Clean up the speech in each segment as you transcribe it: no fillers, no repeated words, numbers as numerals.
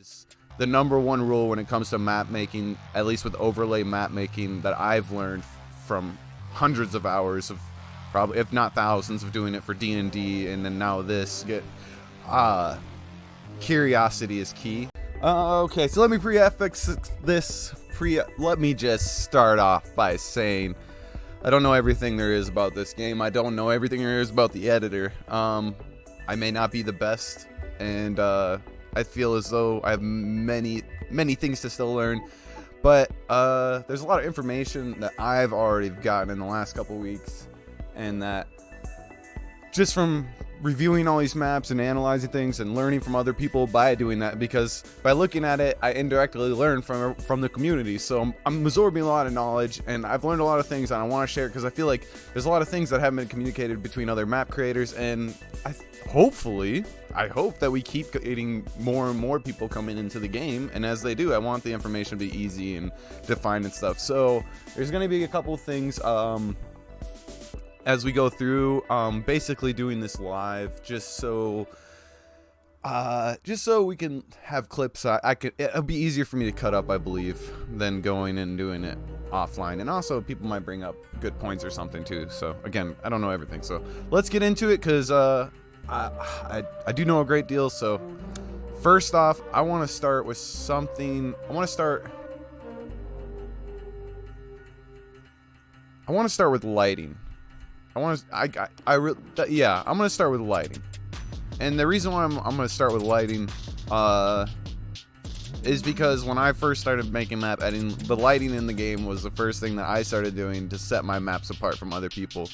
is the number one rule when it comes to map making, at least with overlay map making, that I've learned from hundreds of hours of, probably if not thousands, of doing it for D&D, and then now this. Curiosity is key. Okay, so let me prefix this. Let me just start off by saying I don't know everything there is about this game. I don't know everything there is about the editor. I may not be the best, and I feel as though I have many things to still learn. But there's a lot of information that I've already gotten in the last couple weeks, and that just from reviewing all these maps and analyzing things and learning from other people by doing that, because by looking at it, I indirectly learn from the community. So I'm absorbing a lot of knowledge, and I've learned a lot of things, and I want to share it because I feel like there's a lot of things that haven't been communicated between other map creators, and I hope that we keep getting more and more people coming into the game, and as they do, I want the information to be easy and defined and stuff. So there's going to be a couple things as we go through, basically doing this live just so we can have clips. It'll be easier for me to cut up, I believe, than going and doing it offline. And also, people might bring up good points or something too. So again, I don't know everything. So let's get into it, because I do know a great deal. So first off, I want to start with something. I want to start with lighting. I'm gonna start with lighting, and the reason why I'm gonna start with lighting is because when I first started making map editing, the lighting in the game was the first thing that I started doing to set my maps apart from other people.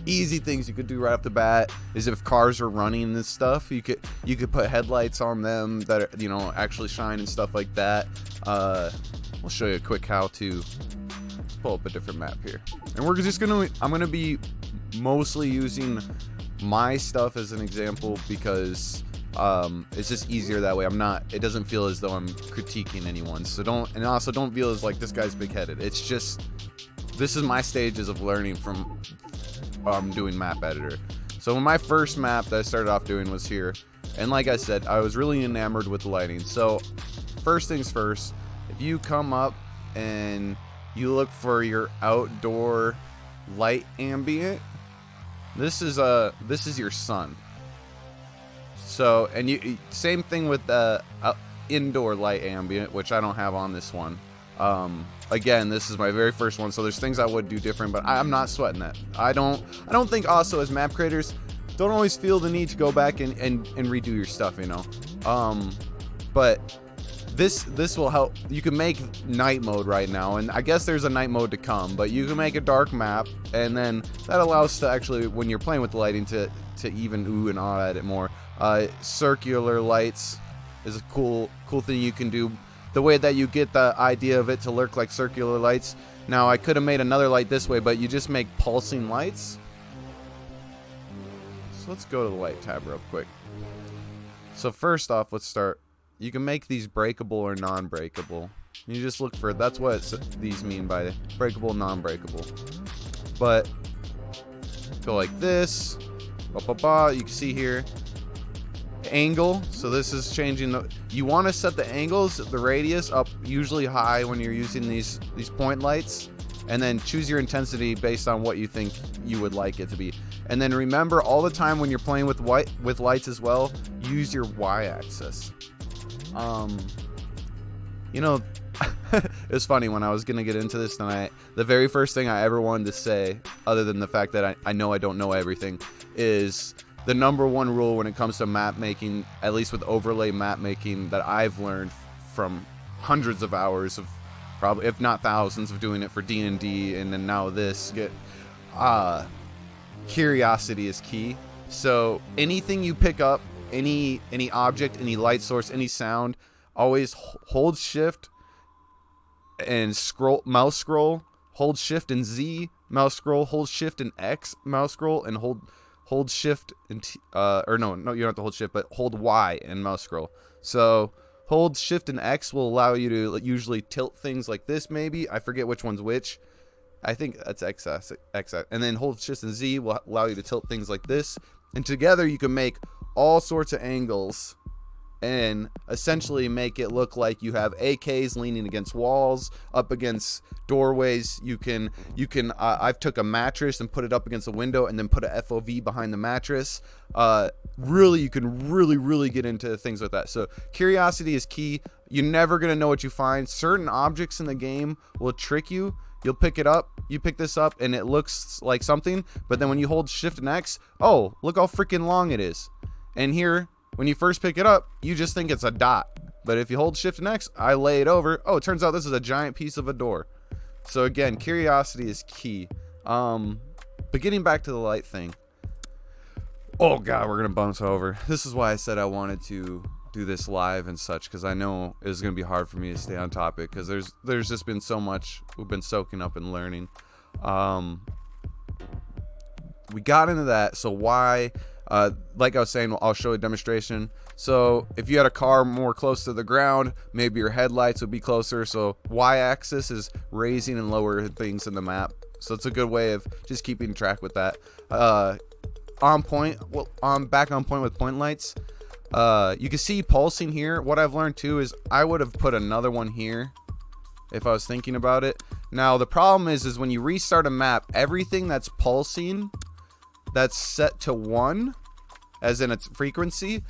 Easy things you could do right off the bat is, if cars are running and stuff, you could put headlights on them that are, actually shine and stuff like that. We'll show you a quick how to. Pull up a different map here, and I'm gonna be mostly using my stuff as an example, because it's just easier that way. It doesn't feel as though I'm critiquing anyone, so don't feel as like this guy's big-headed. It's just, this is my stages of learning from doing map editor. So my first map that I started off doing was here, and like I said, I was really enamored with the lighting. So first things first, if you come up and you look for your outdoor light ambient, this is your sun. So, and you same thing with the indoor light ambient, which I don't have on this one. Again, this is my very first one, so there's things I would do different, but I'm not sweating that. I don't think also, as map creators, don't always feel the need to go back and redo your stuff, but this will help. You can make night mode right now, and I guess there's a night mode to come, but you can make a dark map, and then that allows to actually, when you're playing with the lighting, to even ooh and ah at it more. Circular lights is a cool thing you can do. The way that you get the idea of it to look like circular lights. Now, I could have made another light this way, but you just make pulsing lights. So let's go to the light tab real quick. So first off, let's start. You can make these breakable or non-breakable. You just look for, that's what these mean by breakable, non-breakable. But go like this. You can see here angle. So this is changing you want to set the angles, the radius up usually high when you're using these point lights, and then choose your intensity based on what you think you would like it to be. And then remember, all the time when you're playing with lights as well, use your y-axis. It's funny, when I was gonna get into this tonight, the very first thing I ever wanted to say, other than the fact that I know I don't know everything, is the number one rule when it comes to map making, at least with overlay map making, that I've learned from hundreds of hours of, probably if not thousands, of doing it for D&D, and then now this. Curiosity is key. So anything you pick up, any object, any light source, any sound, always hold shift and mouse scroll, hold shift and Z, mouse scroll, hold shift and X, mouse scroll, and hold shift and no, you don't have to hold shift, but hold Y and mouse scroll. So hold shift and X will allow you to usually tilt things like this, maybe. I forget which one's which. I think that's X. And then hold shift and Z will allow you to tilt things like this. And together you can make all sorts of angles and essentially make it look like you have AKs leaning against walls, up against doorways. You can I've took a mattress and put it up against a window and then put a FOV behind the mattress. Really, you can really get into things with that. So curiosity is key. You're never gonna know what you find. Certain objects in the game will trick you. You'll pick it up, you pick this up, and it looks like something, but then when you hold Shift and X, oh, look how freaking long it is. And here, when you first pick it up, you just think it's a dot. But if you hold Shift and X, I lay it over, oh, it turns out this is a giant piece of a door. So again, curiosity is key. But getting back to the light thing. Oh god, we're gonna bounce over. This is why I said I wanted to do this live and such, because I know it's gonna be hard for me to stay on topic, because there's just been so much we've been soaking up and learning. We got into that. So why, like I was saying, I'll show a demonstration. So if you had a car more close to the ground, maybe your headlights would be closer. So y-axis is raising and lowering things in the map, so it's a good way of just keeping track with that. On point, well, I'm back on point with point lights. You can see pulsing here. What I've learned too is I would have put another one here if I was thinking about it. Now the problem is when you restart a map, everything that's pulsing that's set to 1, as in its frequency,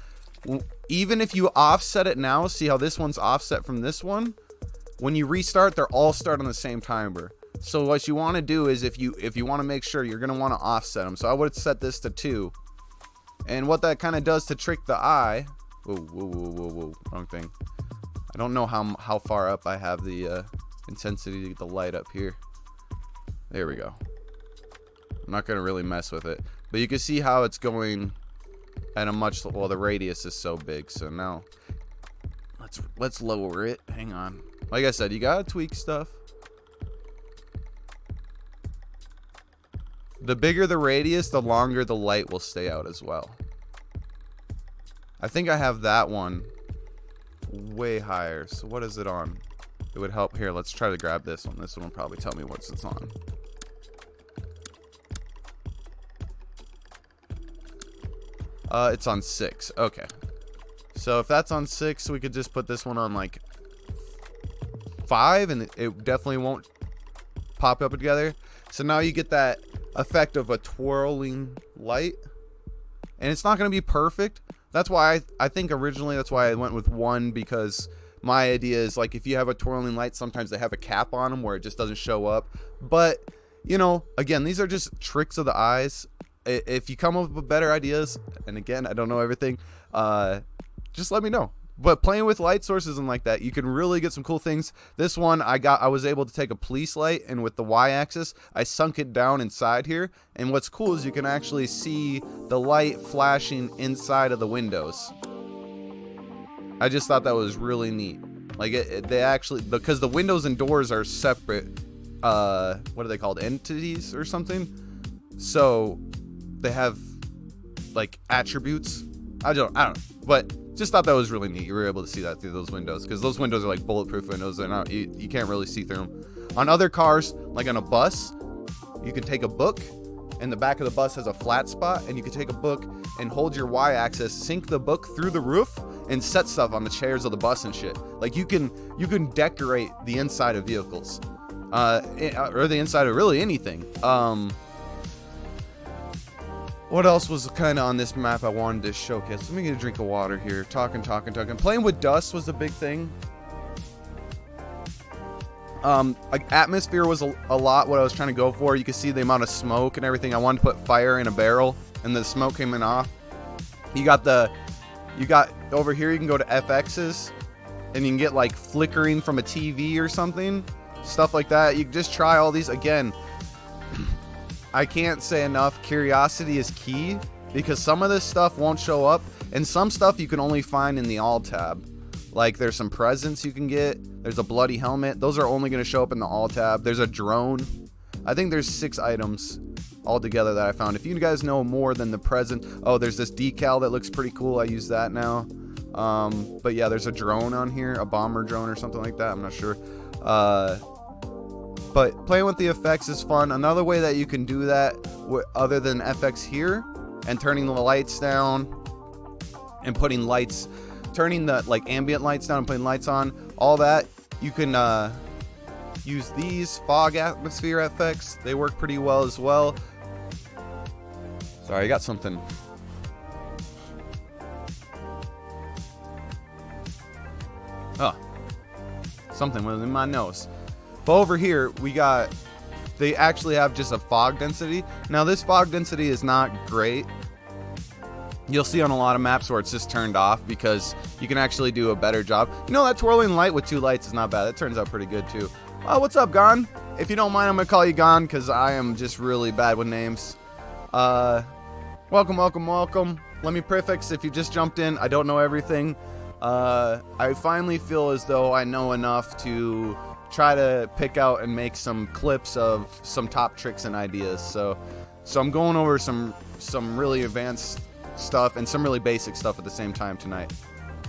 even if you offset it now, see how this one's offset from this one, when you restart, they're all start on the same timer. So what you want to do is if you want to make sure, you're going to want to offset them. So I would set this to 2. And what that kind of does to trick the eye, whoa, wrong thing. I don't know how far up I have the intensity to get the light up here. There we go. I'm not gonna really mess with it, but you can see how it's going at a much, well, the radius is so big. So now let's lower it. Hang on. Like I said, you gotta tweak stuff. The bigger the radius, the longer the light will stay out as well. I think I have that one way higher. So what is it on? It would help. Here, let's try to grab this one. This one will probably tell me what it's on. It's on 6. Okay. So if that's on 6, we could just put this one on like 5, and it definitely won't pop up together. So now you get that effect of a twirling light, and it's not going to be perfect. That's why I think originally that's why I went with 1, because my idea is like if you have a twirling light, sometimes they have a cap on them where it just doesn't show up. But you know, again, these are just tricks of the eyes. If you come up with better ideas, and again, I don't know everything, just let me know. But playing with light sources and like that, you can really get some cool things. This one, I was able to take a police light, and with the y-axis, I sunk it down inside here. And what's cool is you can actually see the light flashing inside of the windows. I just thought that was really neat. Like they actually, because the windows and doors are separate, what are they called, entities or something? So they have like attributes. I don't know, but just thought that was really neat. You were able to see that through those windows, because those windows are like bulletproof windows. They're not, you can't really see through them. On other cars, like on a bus, you can take a book, and the back of the bus has a flat spot, and you can take a book and hold your y-axis, sink the book through the roof, and set stuff on the chairs of the bus and shit. Like you can decorate the inside of vehicles, or the inside of really anything. What else was kind of on this map I wanted to showcase? Let me get a drink of water here. Talking. Playing with dust was a big thing. Like atmosphere was a lot what I was trying to go for. You can see the amount of smoke and everything. I wanted to put fire in a barrel, and the smoke came in off. You got over here, you can go to FXs, and you can get like flickering from a TV or something. Stuff like that. You can just try all these. Again, I can't say enough, curiosity is key, because some of this stuff won't show up, and some stuff you can only find in the all tab. Like there's some presents you can get, there's a bloody helmet, those are only going to show up in the all tab. There's a drone. I think there's 6 items altogether that I found. If you guys know more than the present, oh, there's this decal that looks pretty cool, I use that now. But yeah, there's a drone on here, a bomber drone or something like that, I'm not sure. But playing with the effects is fun. Another way that you can do that, other than FX here, and turning the lights down and putting lights turning the like ambient lights down and putting lights on, all that. You can use these fog atmosphere effects. They work pretty well as well. Sorry, I got something. Oh, something was in my nose. But over here, they actually have just a fog density. Now, this fog density is not great. You'll see on a lot of maps where it's just turned off because you can actually do a better job. You know, that twirling light with 2 lights is not bad. That turns out pretty good, too. What's up, Gon? If you don't mind, I'm going to call you Gon because I am just really bad with names. Welcome, welcome, welcome. Let me prefix if you just jumped in. I don't know everything. I finally feel as though I know enough to try to pick out and make some clips of some top tricks and ideas. So I'm going over some really advanced stuff and some really basic stuff at the same time tonight.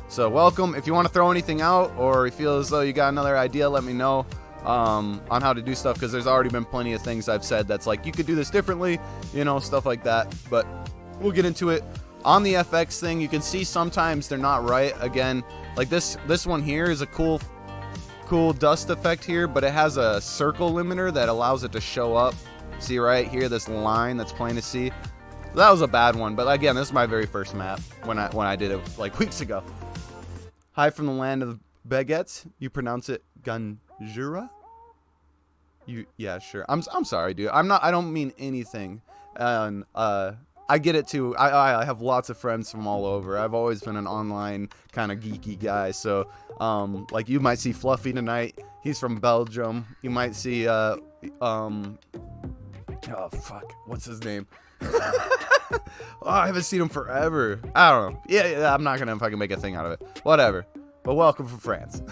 So welcome. If you want to throw anything out or you feel as though you got another idea, let me know on how to do stuff, because there's already been plenty of things I've said that's like, you could do this differently, you know, stuff like that. But we'll get into it. On the FX thing, you can see sometimes they're not right. Again, like this one here is a cool dust effect here, but it has a circle limiter that allows it to show up. See right here, this line that's plain to see. That was a bad one, but again, this is my very first map when I did it like weeks ago. Hi from the land of baguettes. You pronounce it Ganjura? Yeah, sure. I'm sorry, dude. I don't mean anything. And I get it too. I have lots of friends from all over. I've always been an online kind of geeky guy. So like you might see Fluffy tonight. He's from Belgium. You might see oh fuck, what's his name? Oh, I haven't seen him forever. I don't know. Yeah, I'm not gonna fucking make a thing out of it. Whatever. But welcome from France.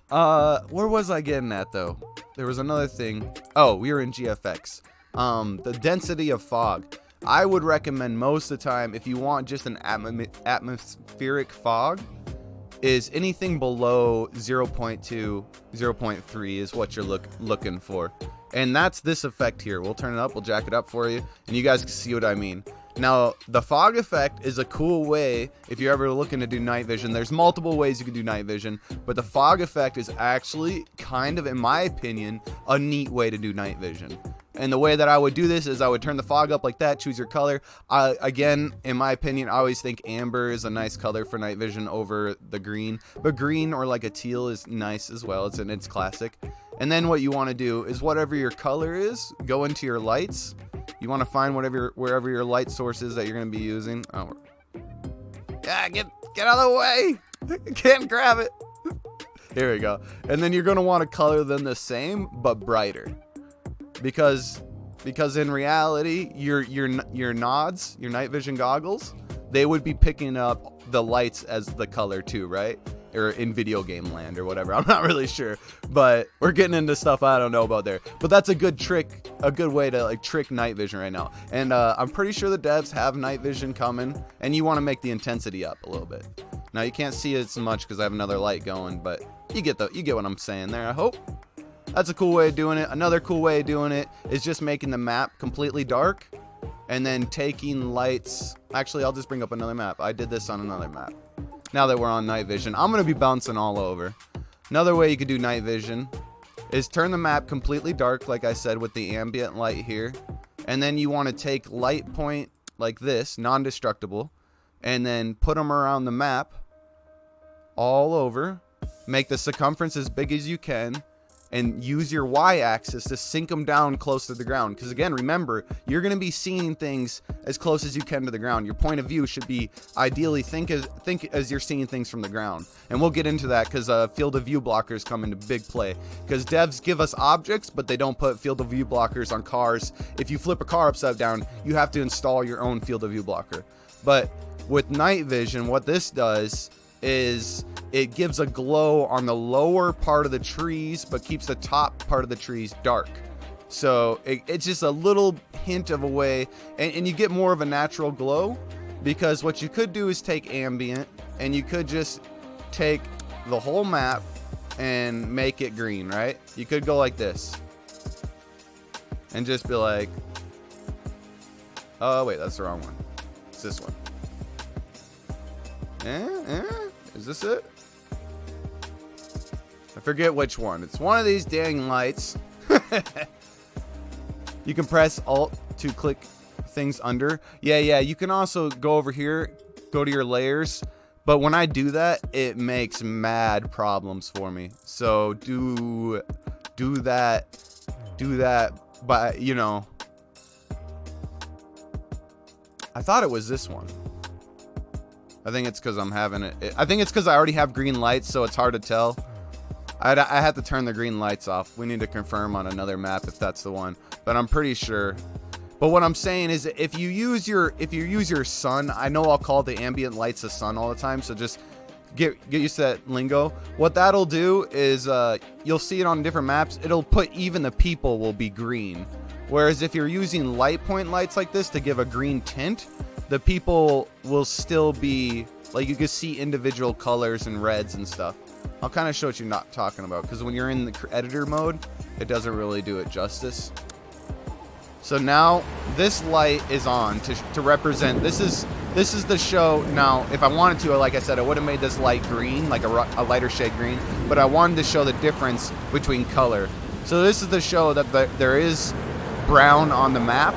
Where was I getting at though? There was another thing. Oh, we were in GFX. The density of fog. I would recommend most of the time, if you want just an atmospheric fog, is anything below 0.2, 0.3 is what you're looking for. And that's this effect here. We'll turn it up, we'll jack it up for you, and you guys can see what I mean. Now, the fog effect is a cool way if you're ever looking to do night vision. There's multiple ways you can do night vision, but the fog effect is actually kind of, in my opinion, a neat way to do night vision. And the way that I would do this is I would turn the fog up like that, choose your color. Again, in my opinion, I always think amber is a nice color for night vision over the green. But green or like a teal is nice as well. It's classic. And then what you want to do is whatever your color is, go into your lights. You want to find wherever your light source is that you're going to be using. Oh, yeah, get out of the way. Can't grab it. Here we go. And then you're going to want to color them the same, but brighter. Because in reality, your nods, your night vision goggles, they would be picking up the lights as the color too, right? Or in video game land or whatever. I'm not really sure, but we're getting into stuff I don't know about there. But that's a good trick, a good way to like trick night vision right now. And I'm pretty sure the devs have night vision coming, and you want to make the intensity up a little bit. Now you can't see it so much because I have another light going, but you get what I'm saying there, I hope. That's a cool way of doing it. Another cool way of doing it is just making the map completely dark and then taking lights. Actually, I'll just bring up another map. I did this on another map. Now that we're on night vision, I'm going to be bouncing all over. Another way you could do night vision is turn the map completely dark, like I said, with the ambient light here. And then you want to take light point like this, non-destructible, and then put them around the map all over. Make the circumference as big as you can. And use your y-axis to sink them down close to the ground. Because again, remember, you're going to be seeing things as close as you can to the ground. Your point of view should be ideally think as you're seeing things from the ground. And we'll get into that because field of view blockers come into big play. Because devs give us objects, but they don't put field of view blockers on cars. If you flip a car upside down, you have to install your own field of view blocker. But with night vision, what this does is it gives a glow on the lower part of the trees but keeps the top part of the trees dark. So it's just a little hint of a way, and you get more of a natural glow, because what you could do is take ambient and you could just take the whole map and make it green, right? You could go like this and just be like, oh wait, that's the wrong one, it's this one. Is this it? I forget which one. It's one of these dang lights. You can press Alt to click things under. Yeah, you can also go over here, go to your layers. But when I do that, it makes mad problems for me. So do that, but you know. I thought it was this one. I think it's because I'm having it. I think it's because I already have green lights, so it's hard to tell. I have to turn the green lights off. We need to confirm on another map if that's the one, but I'm pretty sure. But what I'm saying is, if you use your sun, I know I'll call the ambient lights the sun all the time, so just get used to that lingo. What that'll do is you'll see it on different maps. It'll put even the people will be green. Whereas if you're using light point lights like this to give a green tint, the people will still be, like, you can see individual colors and reds and stuff. I'll kind of show what you're not talking about, because when you're in the editor mode, it doesn't really do it justice. So now this light is on to represent, this is the show. Now, if I wanted to, like I said, I would have made this light green, like a lighter shade green, but I wanted to show the difference between color. So this is the show that there is brown on the map,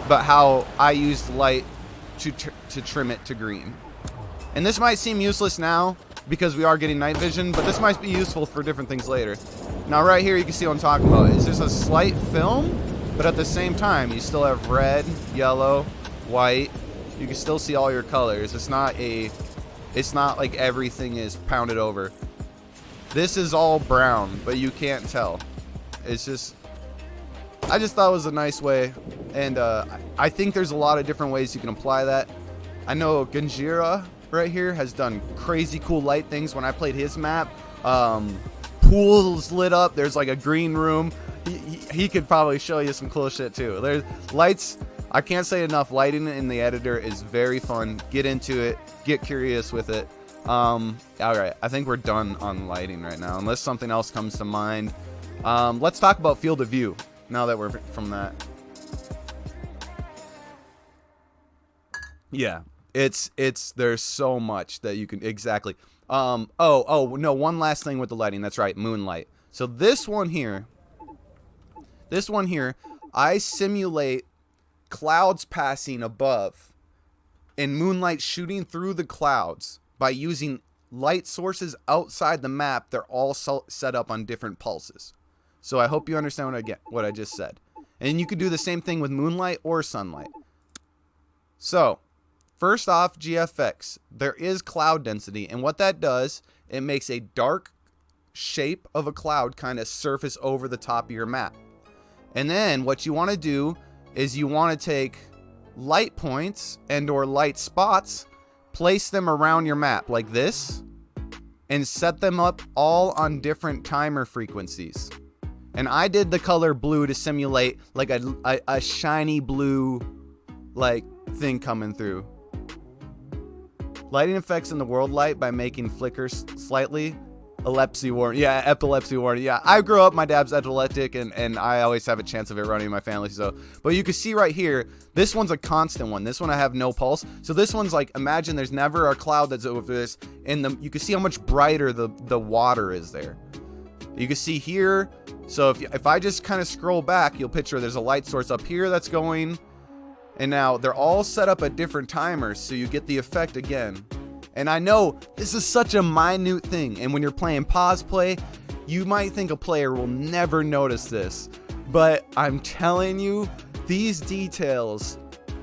but how I used light to trim it to green. And this might seem useless now because we are getting night vision, but this might be useful for different things later. Now right here you can see what I'm talking about. It's just a slight film, but at the same time you still have red, yellow, white. You can still see all your colors. It's not like everything is pounded over. This is all brown, but you can't tell. It's just, I just thought it was a nice way, and I think there's a lot of different ways you can apply that. I know Ganjira right here has done crazy cool light things when I played his map. Pools lit up, there's like a green room. He could probably show you some cool shit too. There's lights, I can't say enough, lighting in the editor is very fun. Get into it, get curious with it. Alright, I think we're done on lighting right now, unless something else comes to mind. Let's talk about field of view. Now that we're from that. Yeah, there's so much that you can, exactly. Oh, no, one last thing with the lighting. That's right, moonlight. So this one here, I simulate clouds passing above and moonlight shooting through the clouds by using light sources outside the map. They're all set up on different pulses. So I hope you understand what I just said. And you could do the same thing with moonlight or sunlight. So, first off, GFX. There is cloud density, and what that does, it makes a dark shape of a cloud kind of surface over the top of your map. And then what you want to do is you want to take light points and or light spots, place them around your map like this, and set them up all on different timer frequencies. And I did the color blue to simulate like a shiny blue like thing coming through. Lighting effects in the world light by making flickers slightly. Epilepsy warning. Yeah, epilepsy warning. Yeah, I grew up, my dad's epileptic, and I always have a chance of it running in my family. So, but you can see right here, this one's a constant one. This one I have no pulse. So this one's like, imagine there's never a cloud that's over this, and you can see how much brighter the water is there. You can see here. So if I just kind of scroll back, you'll picture there's a light source up here that's going, and now they're all set up at different timers, so you get the effect again. And I know this is such a minute thing, and when you're playing pause play, you might think a player will never notice this, but I'm telling you, these details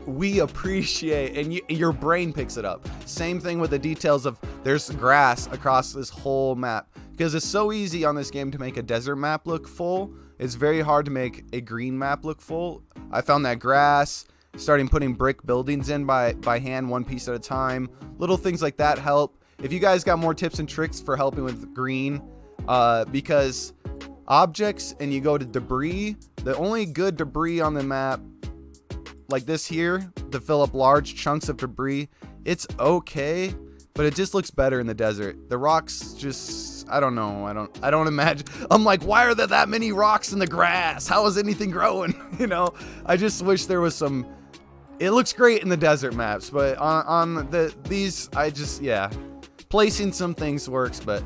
we appreciate, and your brain picks it up. Same thing with the details of there's grass across this whole map, because it's so easy on this game to make a desert map look full. It's very hard to make a green map look full. I found that grass, starting putting brick buildings in by hand, one piece at a time. Little things like that help. If you guys got more tips and tricks for helping with green, because objects and you go to debris, the only good debris on the map, like this here, to fill up large chunks of debris, it's okay, but it just looks better in the desert. The rocks just, I don't know, I don't imagine. I'm like, why are there that many rocks in the grass? How is anything growing? You know, I just wish there was some it looks great in the desert maps, but on these, I just, yeah, placing some things works. But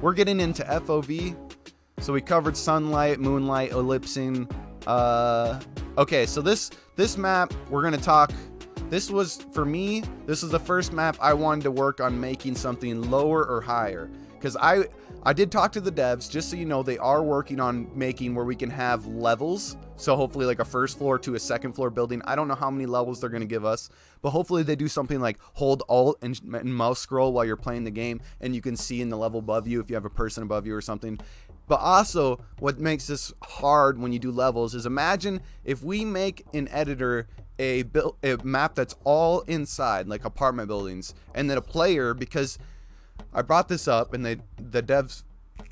we're getting into FOV, so we covered sunlight, moonlight, ellipsing. Okay, so this map we're gonna talk. This was, for me, this is the first map I wanted to work on making something lower or higher, because I did talk to the devs, just so you know, they are working on making where we can have levels. So hopefully like a first floor to a second floor building. I don't know how many levels they're going to give us, but hopefully they do something like hold Alt and mouse scroll while you're playing the game, and you can see in the level above you if you have a person above you or something. But also, what makes this hard when you do levels is, imagine if we make an editor a map that's all inside, like apartment buildings, and then a player, because I brought this up and the devs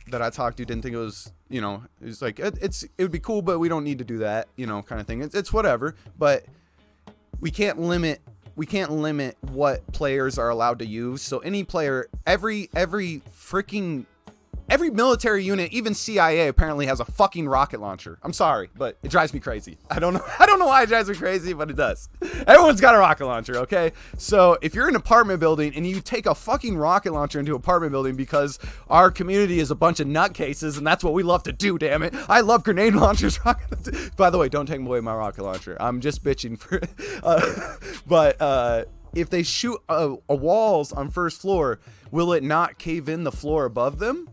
that I talked to didn't think it was, you know, it's like it would be cool, but we don't need to do that, you know, kind of thing. It's whatever, but we can't limit what players are allowed to use. So any player, every military unit, even CIA, apparently has a fucking rocket launcher. I'm sorry, but it drives me crazy. I don't know why it drives me crazy, but it does. Everyone's got a rocket launcher, okay? So if you're in an apartment building and you take a fucking rocket launcher into an apartment building, because our community is a bunch of nutcases and that's what we love to do, damn it. I love grenade launchers. By the way, don't take away my rocket launcher. I'm just bitching for it. If they shoot a walls on first floor, will it not cave in the floor above them?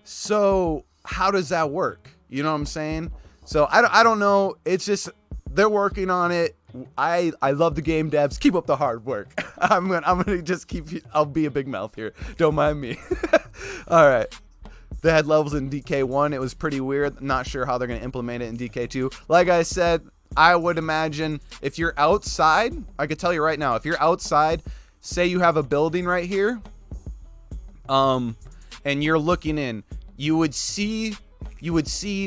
So how does that work? You know what I'm saying? So I don't know. It's just, they're working on it. I love the game devs. Keep up the hard work. I'm gonna just I'll be a big mouth here. Don't mind me. All right. They had levels in DK1. It was pretty weird. Not sure how they're gonna implement it in DK2. Like I said, I would imagine if you're outside, I could tell you right now, if you're outside, say you have a building right here, and you're looking in, you would see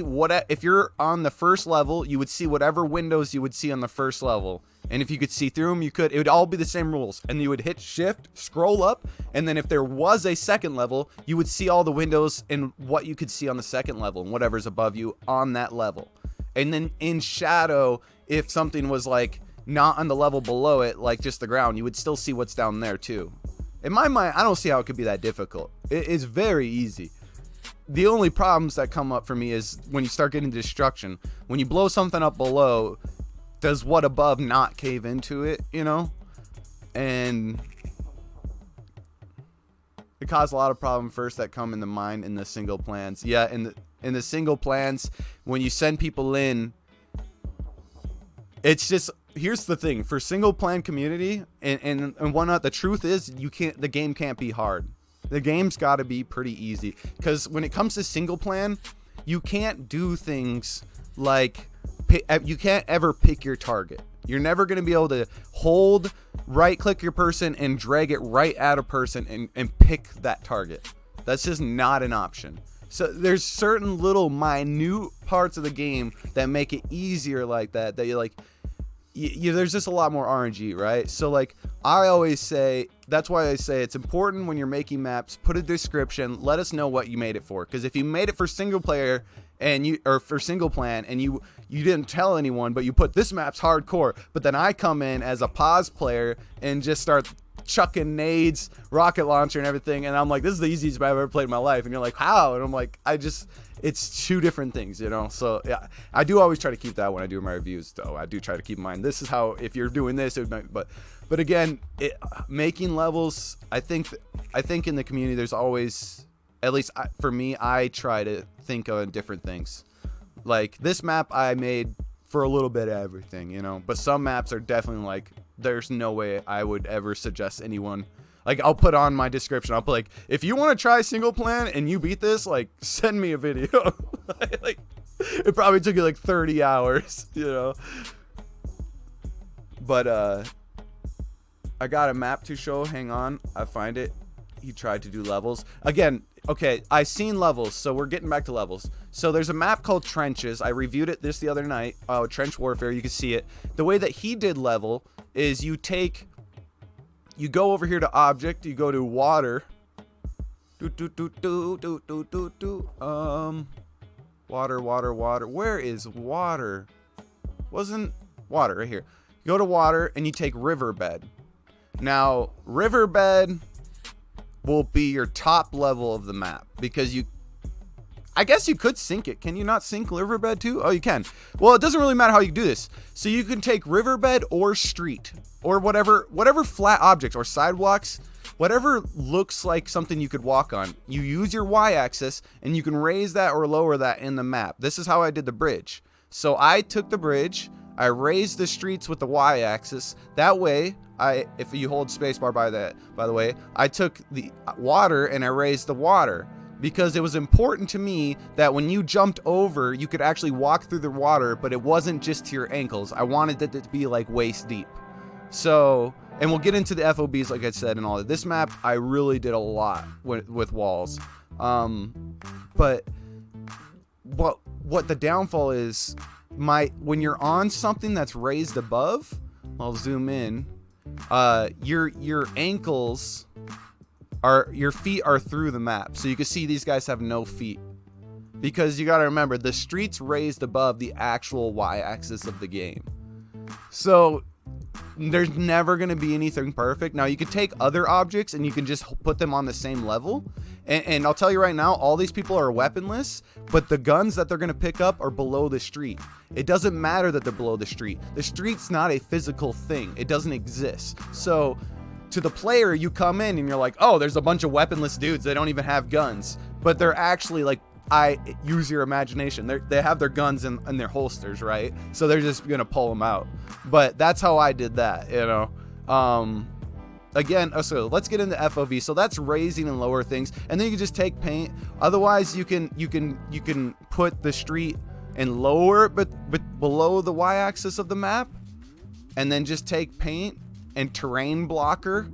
what, if you're on the first level, you would see whatever windows you would see on the first level. And if you could see through them, it would all be the same rules. And you would hit shift, scroll up, and then if there was a second level, you would see all the windows and what you could see on the second level and whatever's above you on that level. And then in shadow, if something was like not on the level below it, like just the ground, you would still see what's down there too. In my mind, I don't see how it could be that difficult. It is very easy. The only problems that come up for me is when you start getting destruction. When you blow something up below, does what above not cave into it, you know? And it caused a lot of problems first that come in the mind in the single plans. Yeah, in the single plans, when you send people in, it's just, here's the thing, for single plan community and whatnot, the truth is the game can't be hard. The game's got to be pretty easy, because when it comes to single plan, you can't do things like you can't ever pick your target. You're never going to be able to hold, right click your person and drag it right at a person and pick that target. That's just not an option. So there's certain little minute parts of the game that make it easier like that you're like, there's just a lot more RNG, right? So like I always say, that's why I say it's important when you're making maps, put a description, let us know what you made it for. Because if you made it for single player or for single plan and you didn't tell anyone, but you put this map's hardcore, but then I come in as a pause player and just start chucking nades, rocket launcher and everything, and I'm like, this is the easiest I've ever played in my life, and you're like, how? And I'm like, it's two different things, you know? So yeah, I do always try to keep that when I do my reviews, though. I do try to keep in mind, this is how, if you're doing this, it would, but again, making levels, I think in the community, there's always, at least for me, I try to think of different things. Like this map I made for a little bit of everything, you know, but some maps are definitely like, there's no way I would ever suggest anyone, like I'll put on my description, I'll put like, if you want to try single plan and you beat this, like send me a video. Like it probably took you like 30 hours, you know. But I got a map to show, hang on, I find it. He tried to do levels again. Okay, I seen levels, so we're getting back to levels. So there's a map called Trenches. I reviewed it the other night. Trench Warfare, you can see it. The way that he did level is you go over here to object, you go to water. Water. Where is water? water right here. You go to water and you take riverbed. Now, riverbed will be your top level of the map because I guess you could sink it. Can you not sink riverbed too? Oh, you can. Well, it doesn't really matter how you do this. So you can take riverbed or street or whatever flat objects or sidewalks, whatever looks like something you could walk on. You use your y-axis and you can raise that or lower that in the map. This is how I did the bridge. So I took the bridge, I raised the streets with the y-axis. That way, if you hold spacebar by the way, I took the water and I raised the water. Because it was important to me that when you jumped over, you could actually walk through the water, but it wasn't just to your ankles. I wanted it to be like waist deep. So, and we'll get into the FOBs, like I said, and all that. This map, I really did a lot with walls. But what the downfall is, when you're on something that's raised above, I'll zoom in, your ankles... your feet are through the map. So you can see these guys have no feet. Because you got to remember, the street's raised above the actual y-axis of the game. So there's never going to be anything perfect. Now you could take other objects and you can just put them on the same level. And I'll tell you right now, all these people are weaponless, but the guns that they're going to pick up are below the street. It doesn't matter that they're below the street. The street's not a physical thing. It doesn't exist. So to the player, you come in and you're like, oh, there's a bunch of weaponless dudes. They don't even have guns, but they're actually like, use your imagination. They have their guns in their holsters, right? So they're just gonna pull them out. But that's how I did that, you know. Again, so let's get into FOV. So that's raising and lower things, and then you can just take paint. Otherwise, you can put the street and lower it, but below the y-axis of the map, and then just take paint and terrain blocker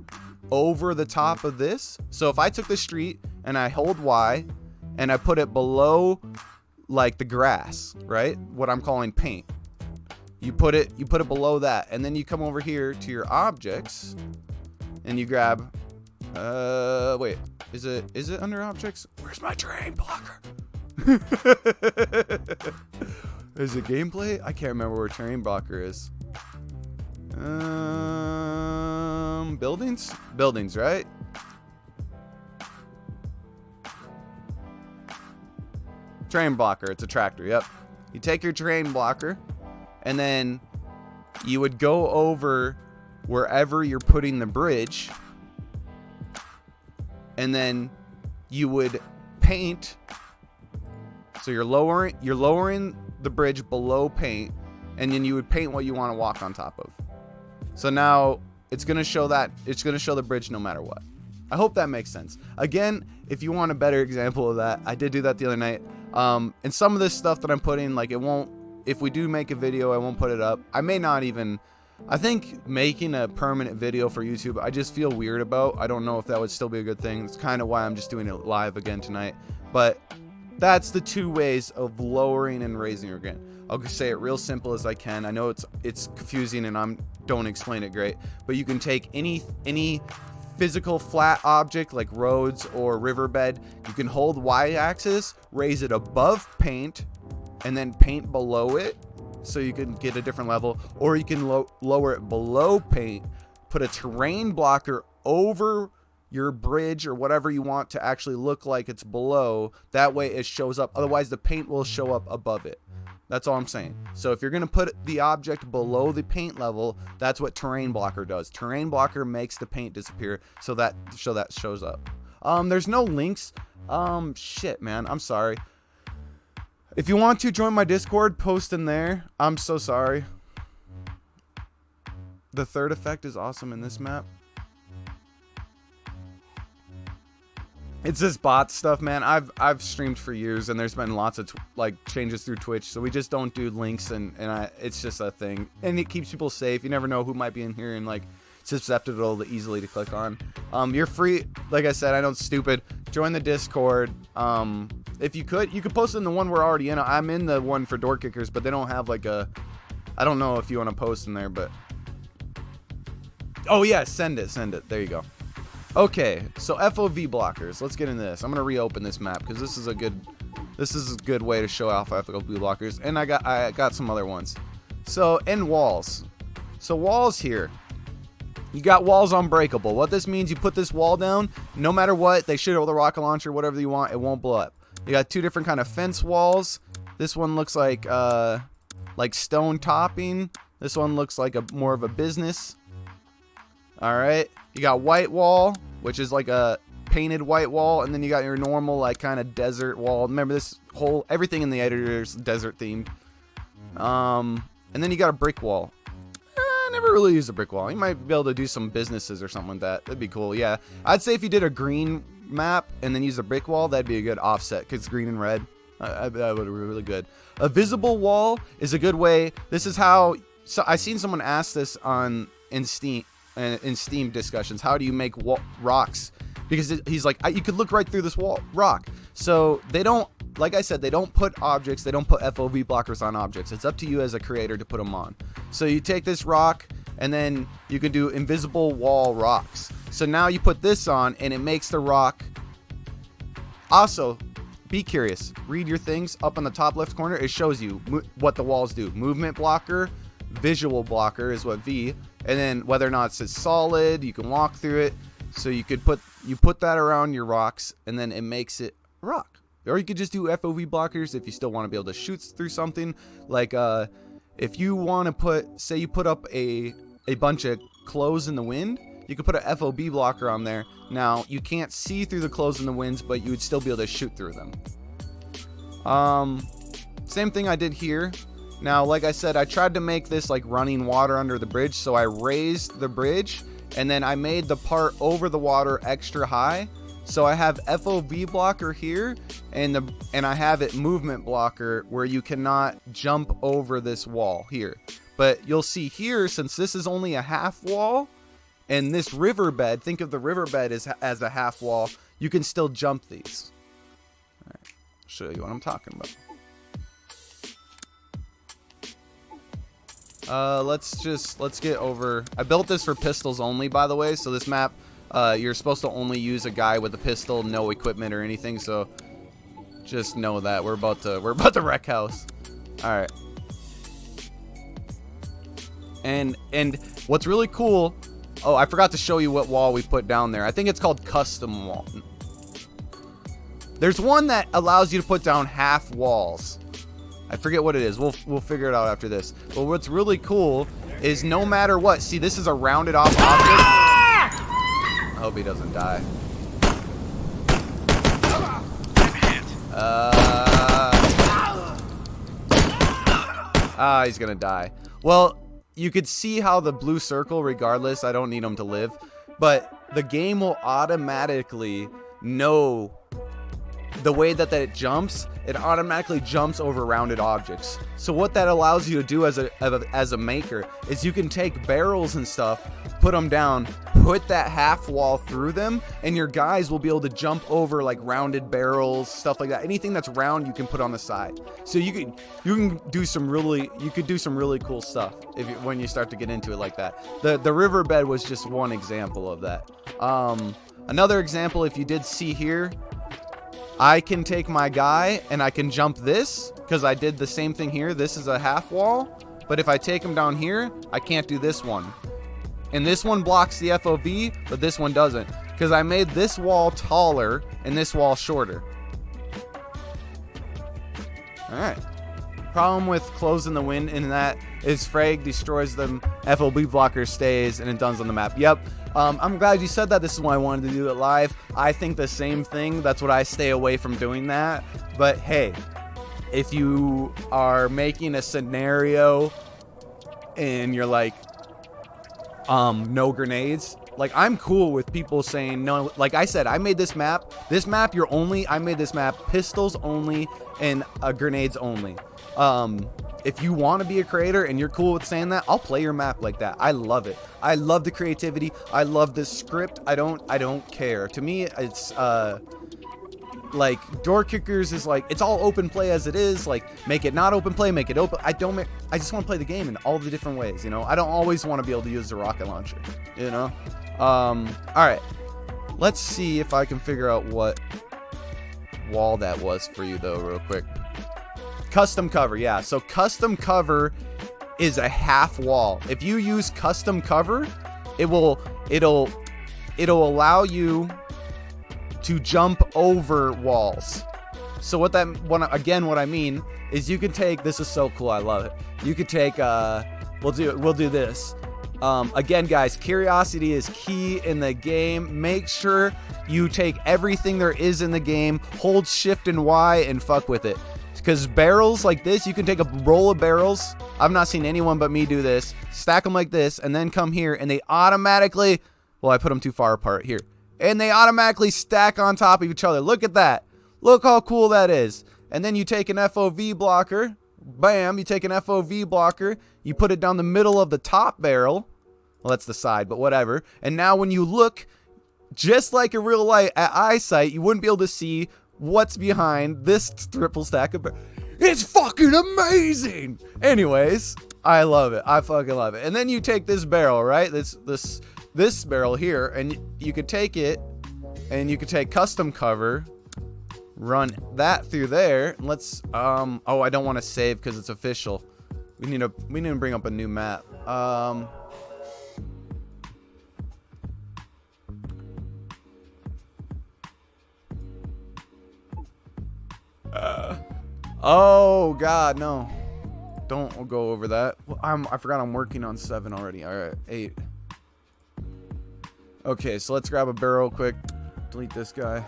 over the top of this. So if I took the street and I hold Y and I put it below like the grass, right? What I'm calling paint. You put it below that, and then you come over here to your objects and you grab wait, is it under objects? Where's my terrain blocker? Is it gameplay? I can't remember where terrain blocker is. Buildings, right? Terrain blocker, it's a tractor, yep. You take your terrain blocker, and then you would go over wherever you're putting the bridge, and then you would paint. So you're lowering the bridge below paint, and then you would paint what you want to walk on top of. So now it's going to show the bridge no matter what. I hope that makes sense. Again, if you want a better example of that, I did do that the other night. And some of this stuff that I'm putting, like, if we do make a video, I won't put it up. I think making a permanent video for YouTube, I just feel weird about. I don't know if that would still be a good thing. It's kind of why I'm just doing it live again tonight. But that's the two ways of lowering and raising your grain. I'll just say it real simple as I can. I know it's confusing and don't explain it great, but you can take any physical flat object like roads or riverbed. You can hold y-axis, raise it above paint, and then paint below it, so you can get a different level, or you can lower it below paint, put a terrain blocker over your bridge or whatever you want to actually look like it's below. That way it shows up. Otherwise the paint will show up above it. That's all I'm saying. So if you're going to put the object below the paint level, that's what terrain blocker does. Terrain blocker makes the paint disappear so that shows up. There's no links. Shit, man. I'm sorry. If you want to join my Discord, post in there. I'm so sorry. The third effect is awesome in this map. It's this bot stuff, man. I've streamed for years, and there's been lots of changes through Twitch, so we just don't do links, and it's just a thing, and it keeps people safe. You never know who might be in here and susceptible to easily to click on. You're free, like I said. I know it's stupid. Join the Discord. If you could post in the one we're already in. I'm in the one for door kickers, but they don't have I don't know if you want to post in there, but oh yeah, send it. There you go. Okay, so FOV blockers. Let's get into this. I'm gonna reopen this map because this is a good way to show off FOV blockers, and I got some other ones. So, and walls. So walls here. You got walls unbreakable. What this means, you put this wall down, no matter what, they shoot it with a rocket launcher, whatever you want, it won't blow up. You got 2 different kind of fence walls. This one looks like stone topping. This one looks like more of a business. All right. You got white wall, which is like a painted white wall, and then you got your normal like kind of desert wall. Remember this whole everything in the editor is desert themed. And then you got a brick wall. I never really used a brick wall. You might be able to do some businesses or something like that. That'd be cool. Yeah, I'd say if you did a green map and then use a brick wall, that'd be a good offset because green and red. That would be really good. A visible wall is a good way. This is how. So I seen someone ask this in Steam discussions. How do you make rocks? Because he's like, you could look right through this rock. So they don't, like I said, they don't put objects. They don't put FOV blockers on objects. It's up to you as a creator to put them on. So you take this rock and then you can do invisible wall rocks. So now you put this on and it makes the rock. Also, be curious. Read your things up on the top left corner. It shows you what the walls do. Movement blocker, visual blocker is what V, and then whether or not it's solid, you can walk through it. So you could put that around your rocks, and then it makes it a rock. Or you could just do FOV blockers if you still want to be able to shoot through something. Like if you want to say you put up a bunch of clothes in the wind, you could put an FOB blocker on there. Now you can't see through the clothes in the winds, but you would still be able to shoot through them. Same thing I did here. Now, like I said, I tried to make this like running water under the bridge, so I raised the bridge, and then I made the part over the water extra high. So I have FOV blocker here, and I have it movement blocker where you cannot jump over this wall here. But you'll see here, since this is only a half wall, and this riverbed, think of the riverbed as a half wall, you can still jump these. All right, I'll show you what I'm talking about. Let's get over. I built this for pistols only, by the way. So this map, you're supposed to only use a guy with a pistol, no equipment or anything. So just know that we're about to wreck house. All right. And what's really cool. Oh, I forgot to show you what wall we put down there. I think it's called custom wall. There's one that allows you to put down half walls. I forget what it is. We'll figure it out after this. But what's really cool is no matter what, see, this is a rounded off object. I hope he doesn't die. He's gonna die. Well, you could see how the blue circle, regardless, I don't need him to live, but the game will automatically know the way that it jumps. It automatically jumps over rounded objects. So what that allows you to do as a maker is you can take barrels and stuff, put them down, put that half wall through them, and your guys will be able to jump over like rounded barrels, stuff like that. Anything that's round, you can put on the side. So you can do some really cool stuff when you start to get into it like that. The riverbed was just one example of that. Another example, if you did see here, I can take my guy and I can jump this because I did the same thing here. This is a half wall, but if I take him down here, I can't do this one. And this one blocks the FOV, but this one doesn't because I made this wall taller and this wall shorter. All right. Problem with clothes in the wind in that is frag destroys them, FOB blocker stays, and it does on the map. Yep. I'm glad you said that. This is why I wanted to do it live. I think the same thing. That's what I stay away from doing that. But hey, if you are making a scenario and you're like, no grenades, like I'm cool with people saying no. Like I said, I made this map. I made this map pistols only and grenades only. If you want to be a creator and you're cool with saying that, I'll play your map like that. I love it. I love the creativity. I love the script. I don't care. To me, it's like Door Kickers is like, it's all open play as it is. Like, make it not open play, make it open. I just want to play the game in all the different ways, you know. I don't always want to be able to use the rocket launcher, you know. All right, let's see if I can figure out what wall that was for you though real quick. Custom cover, yeah. So custom cover is a half wall. If you use custom cover, it'll allow you to jump over walls. So what I mean is you can take, this is so cool, I love it. You could take, we'll do this. Again, guys, curiosity is key in the game. Make sure you take everything there is in the game, hold shift and Y and fuck with it. Because barrels like this, you can take a roll of barrels. I've not seen anyone but me do this. Stack them like this and then come here and they automatically, well, I put them too far apart here. And they automatically stack on top of each other. Look at that. Look how cool that is. And then you take an FOV blocker. Bam, you take an FOV blocker. You put it down the middle of the top barrel. Well, that's the side, but whatever. And now when you look, just like a real light at eyesight, you wouldn't be able to see what's behind this triple stack of barrels. It's fucking amazing. Anyways, I love it. I fucking love it. And then you take this barrel, right? This barrel here, and you could take it, and you could take custom cover, run that through there. And let's oh, I don't want to save because it's official. We need to bring up a new map. Oh God, no! Don't go over that. I forgot I'm working on 7 already. All right, 8. Okay, so let's grab a barrel quick. Delete this guy.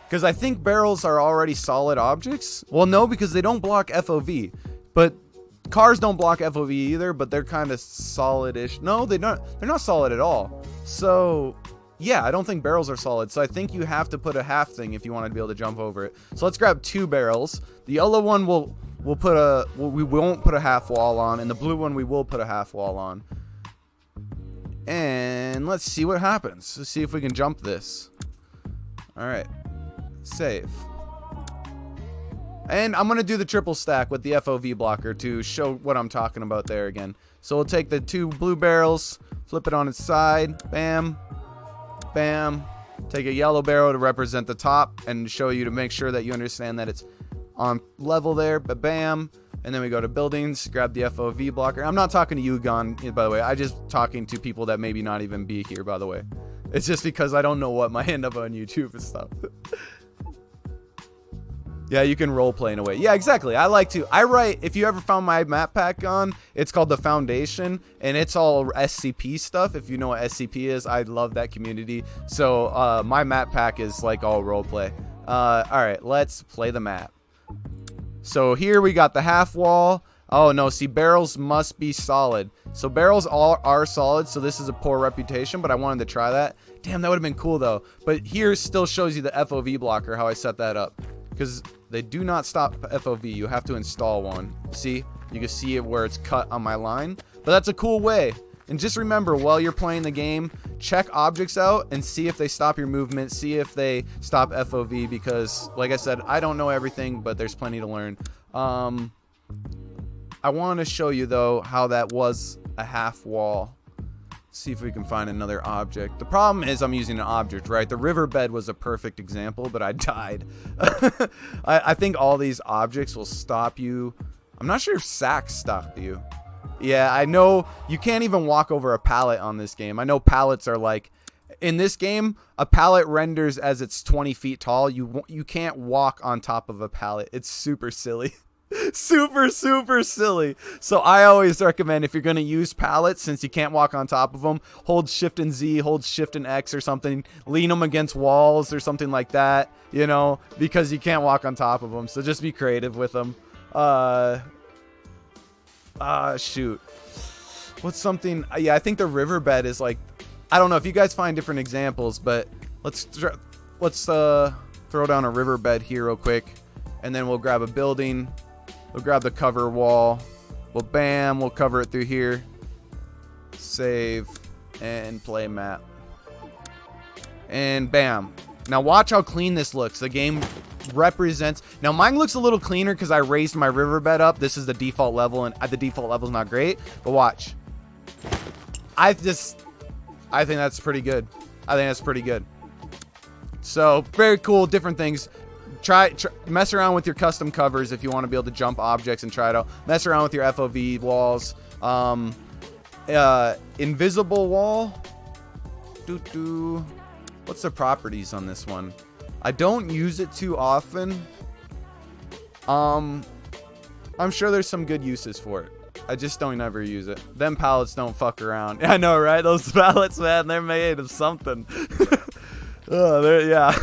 Because I think barrels are already solid objects. Well, no, because they don't block FOV. But cars don't block FOV either, but they're kind of solid-ish. No, they're not solid at all. So yeah, I don't think barrels are solid. So I think you have to put a half thing if you want to be able to jump over it. So let's grab 2 barrels. The yellow one we won't put a half wall on, and the blue one we will put a half wall on. And let's see what happens. Let's see if we can jump this. All right, save. And I'm gonna do the triple stack with the FOV blocker to show what I'm talking about there again. So we'll take the 2 blue barrels, flip it on its side, bam, bam. Take a yellow barrel to represent the top and show you to make sure that you understand that it's on level there, but bam. And then we go to buildings, grab the FOV blocker. I'm not talking to you, Gon, by the way. I just talking to people that maybe not even be here, by the way. It's just because I don't know what might end up on YouTube and stuff. Yeah, you can role play in a way. Yeah, exactly. I write, if you ever found my map pack on, it's called The Foundation, and it's all SCP stuff. If you know what SCP is, I love that community. So my map pack is like all role play. All right, let's play the map. So here we got the half wall. Oh no, see, barrels must be solid. So barrels all are solid, so this is a poor reputation, but I wanted to try that. Damn, that would have been cool though. But here still shows you the FOV blocker, how I set that up. Because they do not stop FOV. You have to install one. See? You can see it where it's cut on my line. But that's a cool way. And just remember, while you're playing the game, check objects out and see if they stop your movement. See if they stop FOV. Because, like I said, I don't know everything, but there's plenty to learn. I want to show you, though, how that was a half wall. See if we can find another object. The problem is I'm using an object, right? The riverbed was a perfect example, but I died. I think all these objects will stop you. I'm not sure if sacks stop you. Yeah, I know you can't even walk over a pallet on this game. I know pallets are like, in this game, a pallet renders as it's 20 feet tall. You can't walk on top of a pallet. It's super silly. Super silly. So I always recommend, if you're going to use pallets, since you can't walk on top of them, hold shift and Z, hold shift and X or something, lean them against walls or something like that, you know, because you can't walk on top of them. So just be creative with them. Shoot, what's something? Yeah, I think the riverbed is like, I don't know if you guys find different examples, but let's throw down a riverbed here real quick, and then we'll grab a building. We'll grab the cover wall. Well, bam, we'll cover it through here. Save and play map. And bam. Now watch how clean this looks. The game represents. Now mine looks a little cleaner because I raised my riverbed up. This is the default level, and the default level is not great. But watch. I think that's pretty good. I think that's pretty good. So very cool, different things. mess around with your custom covers if you want to be able to jump objects and try it out. Mess around with your FOV walls. Invisible wall. What's the properties on this one? I don't use it too often. I'm sure there's some good uses for it. I just don't ever use it. Them pallets don't fuck around. I know, right? Those pallets, man, they're made of something. Yeah.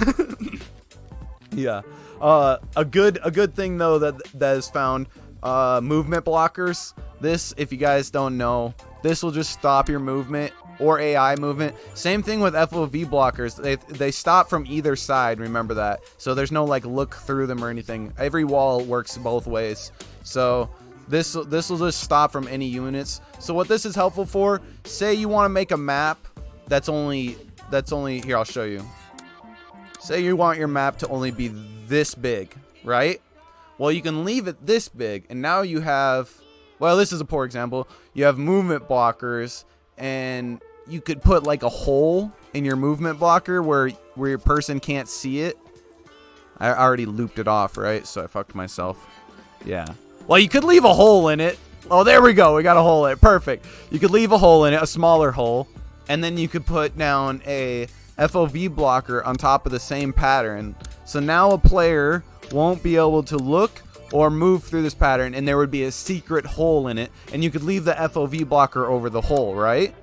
Yeah. A good thing though that is found, movement blockers. This, if you guys don't know, this will just stop your movement or AI movement. Same thing with FOV blockers. They stop from either side, remember that. So there's no like look through them or anything. Every wall works both ways. So this will just stop from any units. So what this is helpful for, say you want to make a map that's only here, I'll show you. Say you want your map to only be this big, right? Well, you can leave it this big, and now you have, well, this is a poor example. You have movement blockers, and you could put like a hole in your movement blocker where your person can't see it. I already looped it off, right? So I fucked myself. Yeah. Well, you could leave a hole in it. Oh, there we go. We got a hole in it. Perfect. You could leave a hole in it, a smaller hole, and then you could put down a FOV blocker on top of the same pattern. So now a player won't be able to look or move through this pattern, and there would be a secret hole in it, and you could leave the FOV blocker over the hole, right?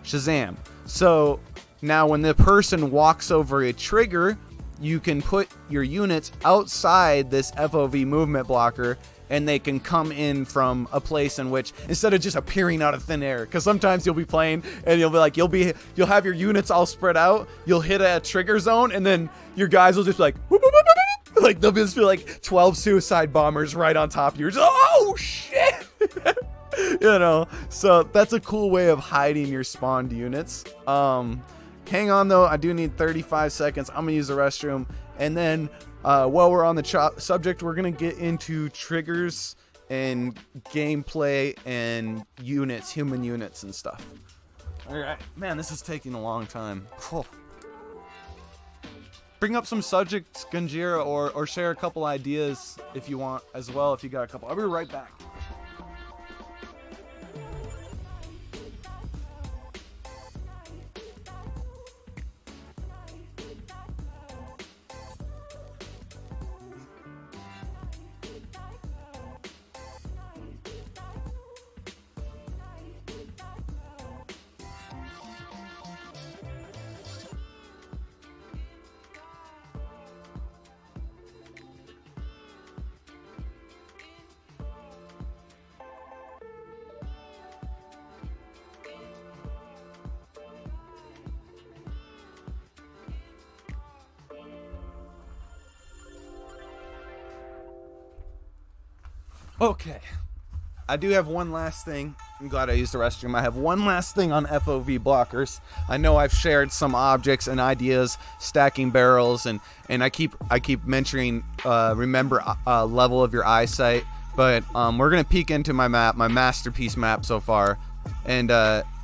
Shazam. So now when the person walks over a trigger, you can put your units outside this FOV movement blocker, and they can come in from a place in which, instead of just appearing out of thin air, because sometimes you'll be playing and you'll be like, you'll have your units all spread out, you'll hit a trigger zone, and then your guys will just be like, whoop, whoop, whoop, whoop, like they'll just be like 12 suicide bombers right on top of you. Just, oh shit. You know, so that's a cool way of hiding your spawned units. Hang on though, I do need 35 seconds. I'm gonna use the restroom, and then while we're on the subject, we're gonna get into triggers and gameplay and units, human units and stuff. All right, man, this is taking a long time. Whew. Bring up some subjects, Gunjira, or share a couple ideas if you want as well. If you got a couple, I'll be right back. Okay, I do have one last thing. I'm glad I used the restroom. I have one last thing on FOV blockers. I know I've shared some objects and ideas, stacking barrels, and I keep mentioning remember level of your eyesight. But we're gonna peek into my map, my masterpiece map so far, and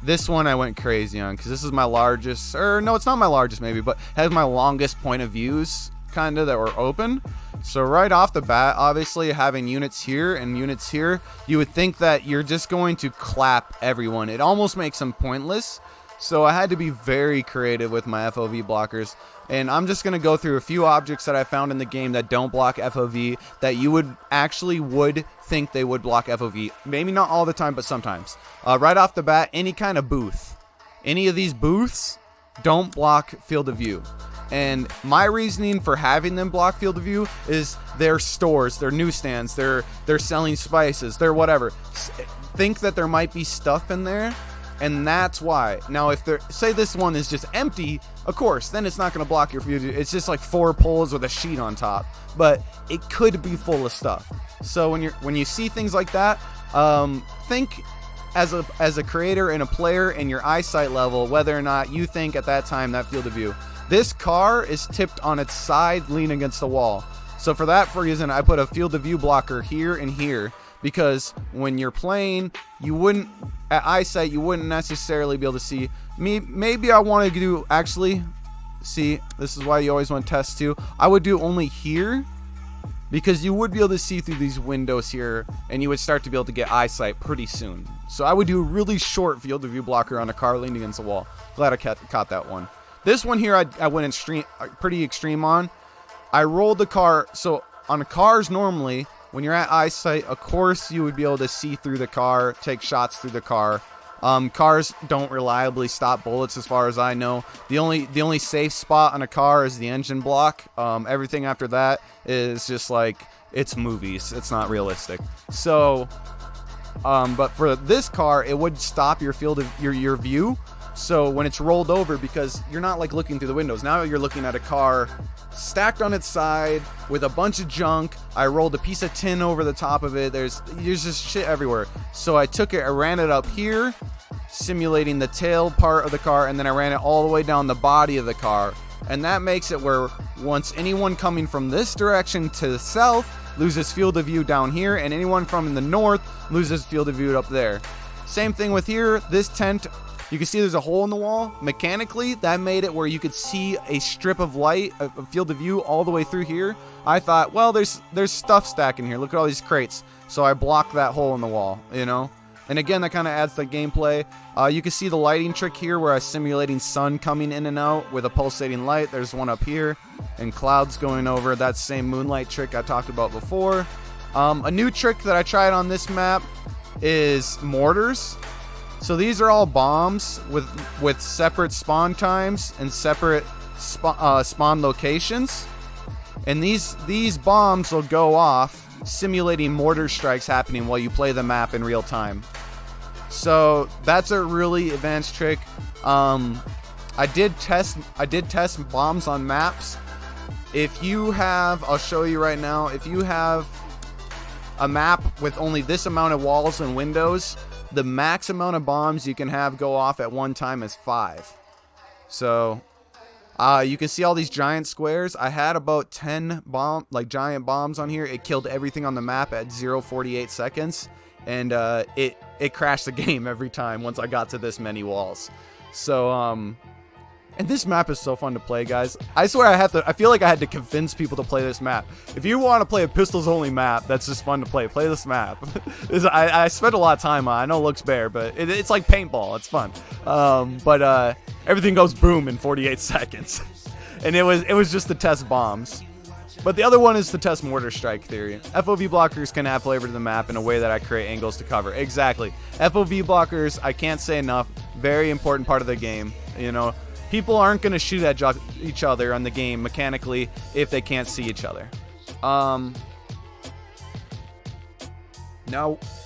this one I went crazy on because this is my largest, or no, it's not my largest maybe, but has my longest point of views kind of that were open. So right off the bat, obviously having units here and units here, you would think that you're just going to clap everyone. It almost makes them pointless. So I had to be very creative with my FOV blockers. And I'm just going to go through a few objects that I found in the game that don't block FOV that you would think they would block FOV. Maybe not all the time, but sometimes. Right off the bat, any kind of booth. Any of these booths don't block field of view. And my reasoning for having them block field of view is their stores, their newsstands, they're selling spices, they're whatever. Think that there might be stuff in there, and that's why. Now, if say this one is just empty, of course, then it's not going to block your field of view. It's just like 4 poles with a sheet on top, but it could be full of stuff. So when you see things like that, think as a creator and a player and your eyesight level, whether or not you think at that time that field of view. This car is tipped on its side, leaning against the wall. So for that reason, I put a field of view blocker here and here, because when you're playing, at eyesight, you wouldn't necessarily be able to see me. Maybe I want to do, actually, See, this is why you always want to test too. I would do only here, because you would be able to see through these windows here, and you would start to be able to get eyesight pretty soon. So I would do a really short field of view blocker on a car leaning against the wall. Glad I caught that one. This one here, I went pretty extreme on. I rolled the car. So on cars normally, when you're at eyesight, of course you would be able to see through the car, take shots through the car. Cars don't reliably stop bullets as far as I know. The only safe spot on a car is the engine block. Everything after that is just like, it's movies. It's not realistic. So, but for this car, it would stop your field of your view. So when it's rolled over, because you're not like looking through the windows. Now you're looking at a car stacked on its side with a bunch of junk. I rolled a piece of tin over the top of it. There's just shit everywhere. So I took it, I ran it up here, simulating the tail part of the car, and then I ran it all the way down the body of the car. And that makes it where once anyone coming from this direction to the south loses field of view down here, and anyone from the north loses field of view up there. Same thing with here. This tent, you can see there's a hole in the wall. Mechanically, that made it where you could see a strip of light, a field of view all the way through here. I thought, well, there's stuff stacking here. Look at all these crates. So I blocked that hole in the wall, you know? And again, that kind of adds to the gameplay. You can see the lighting trick here where I'm simulating sun coming in and out with a pulsating light. There's one up here and clouds going over. That same moonlight trick I talked about before. A new trick that I tried on this map is mortars. So these are all bombs with separate spawn times and separate spawn locations. And these bombs will go off, simulating mortar strikes happening while you play the map in real time. So that's a really advanced trick. I did test bombs on maps. If you have, I'll show you right now, if you have a map with only this amount of walls and windows, the max amount of bombs you can have go off at one time is 5. So you can see all these giant squares. I had about 10 giant bombs on here. It killed everything on the map at 0.48 seconds, and it crashed the game every time once I got to this many walls. So and this map is so fun to play, guys. I swear I feel like I had to convince people to play this map. If you want to play a pistols only map that's just fun to play this map. I spent a lot of time on it. I know it looks bare, but it's like paintball. It's fun. But everything goes boom in 48 seconds. And it was just to test bombs. But the other one is to test mortar strike theory. FOV blockers can add flavor to the map in a way that I create angles to cover. Exactly. FOV blockers, I can't say enough, very important part of the game. You know, people aren't going to shoot at each other on the game mechanically if they can't see each other. Now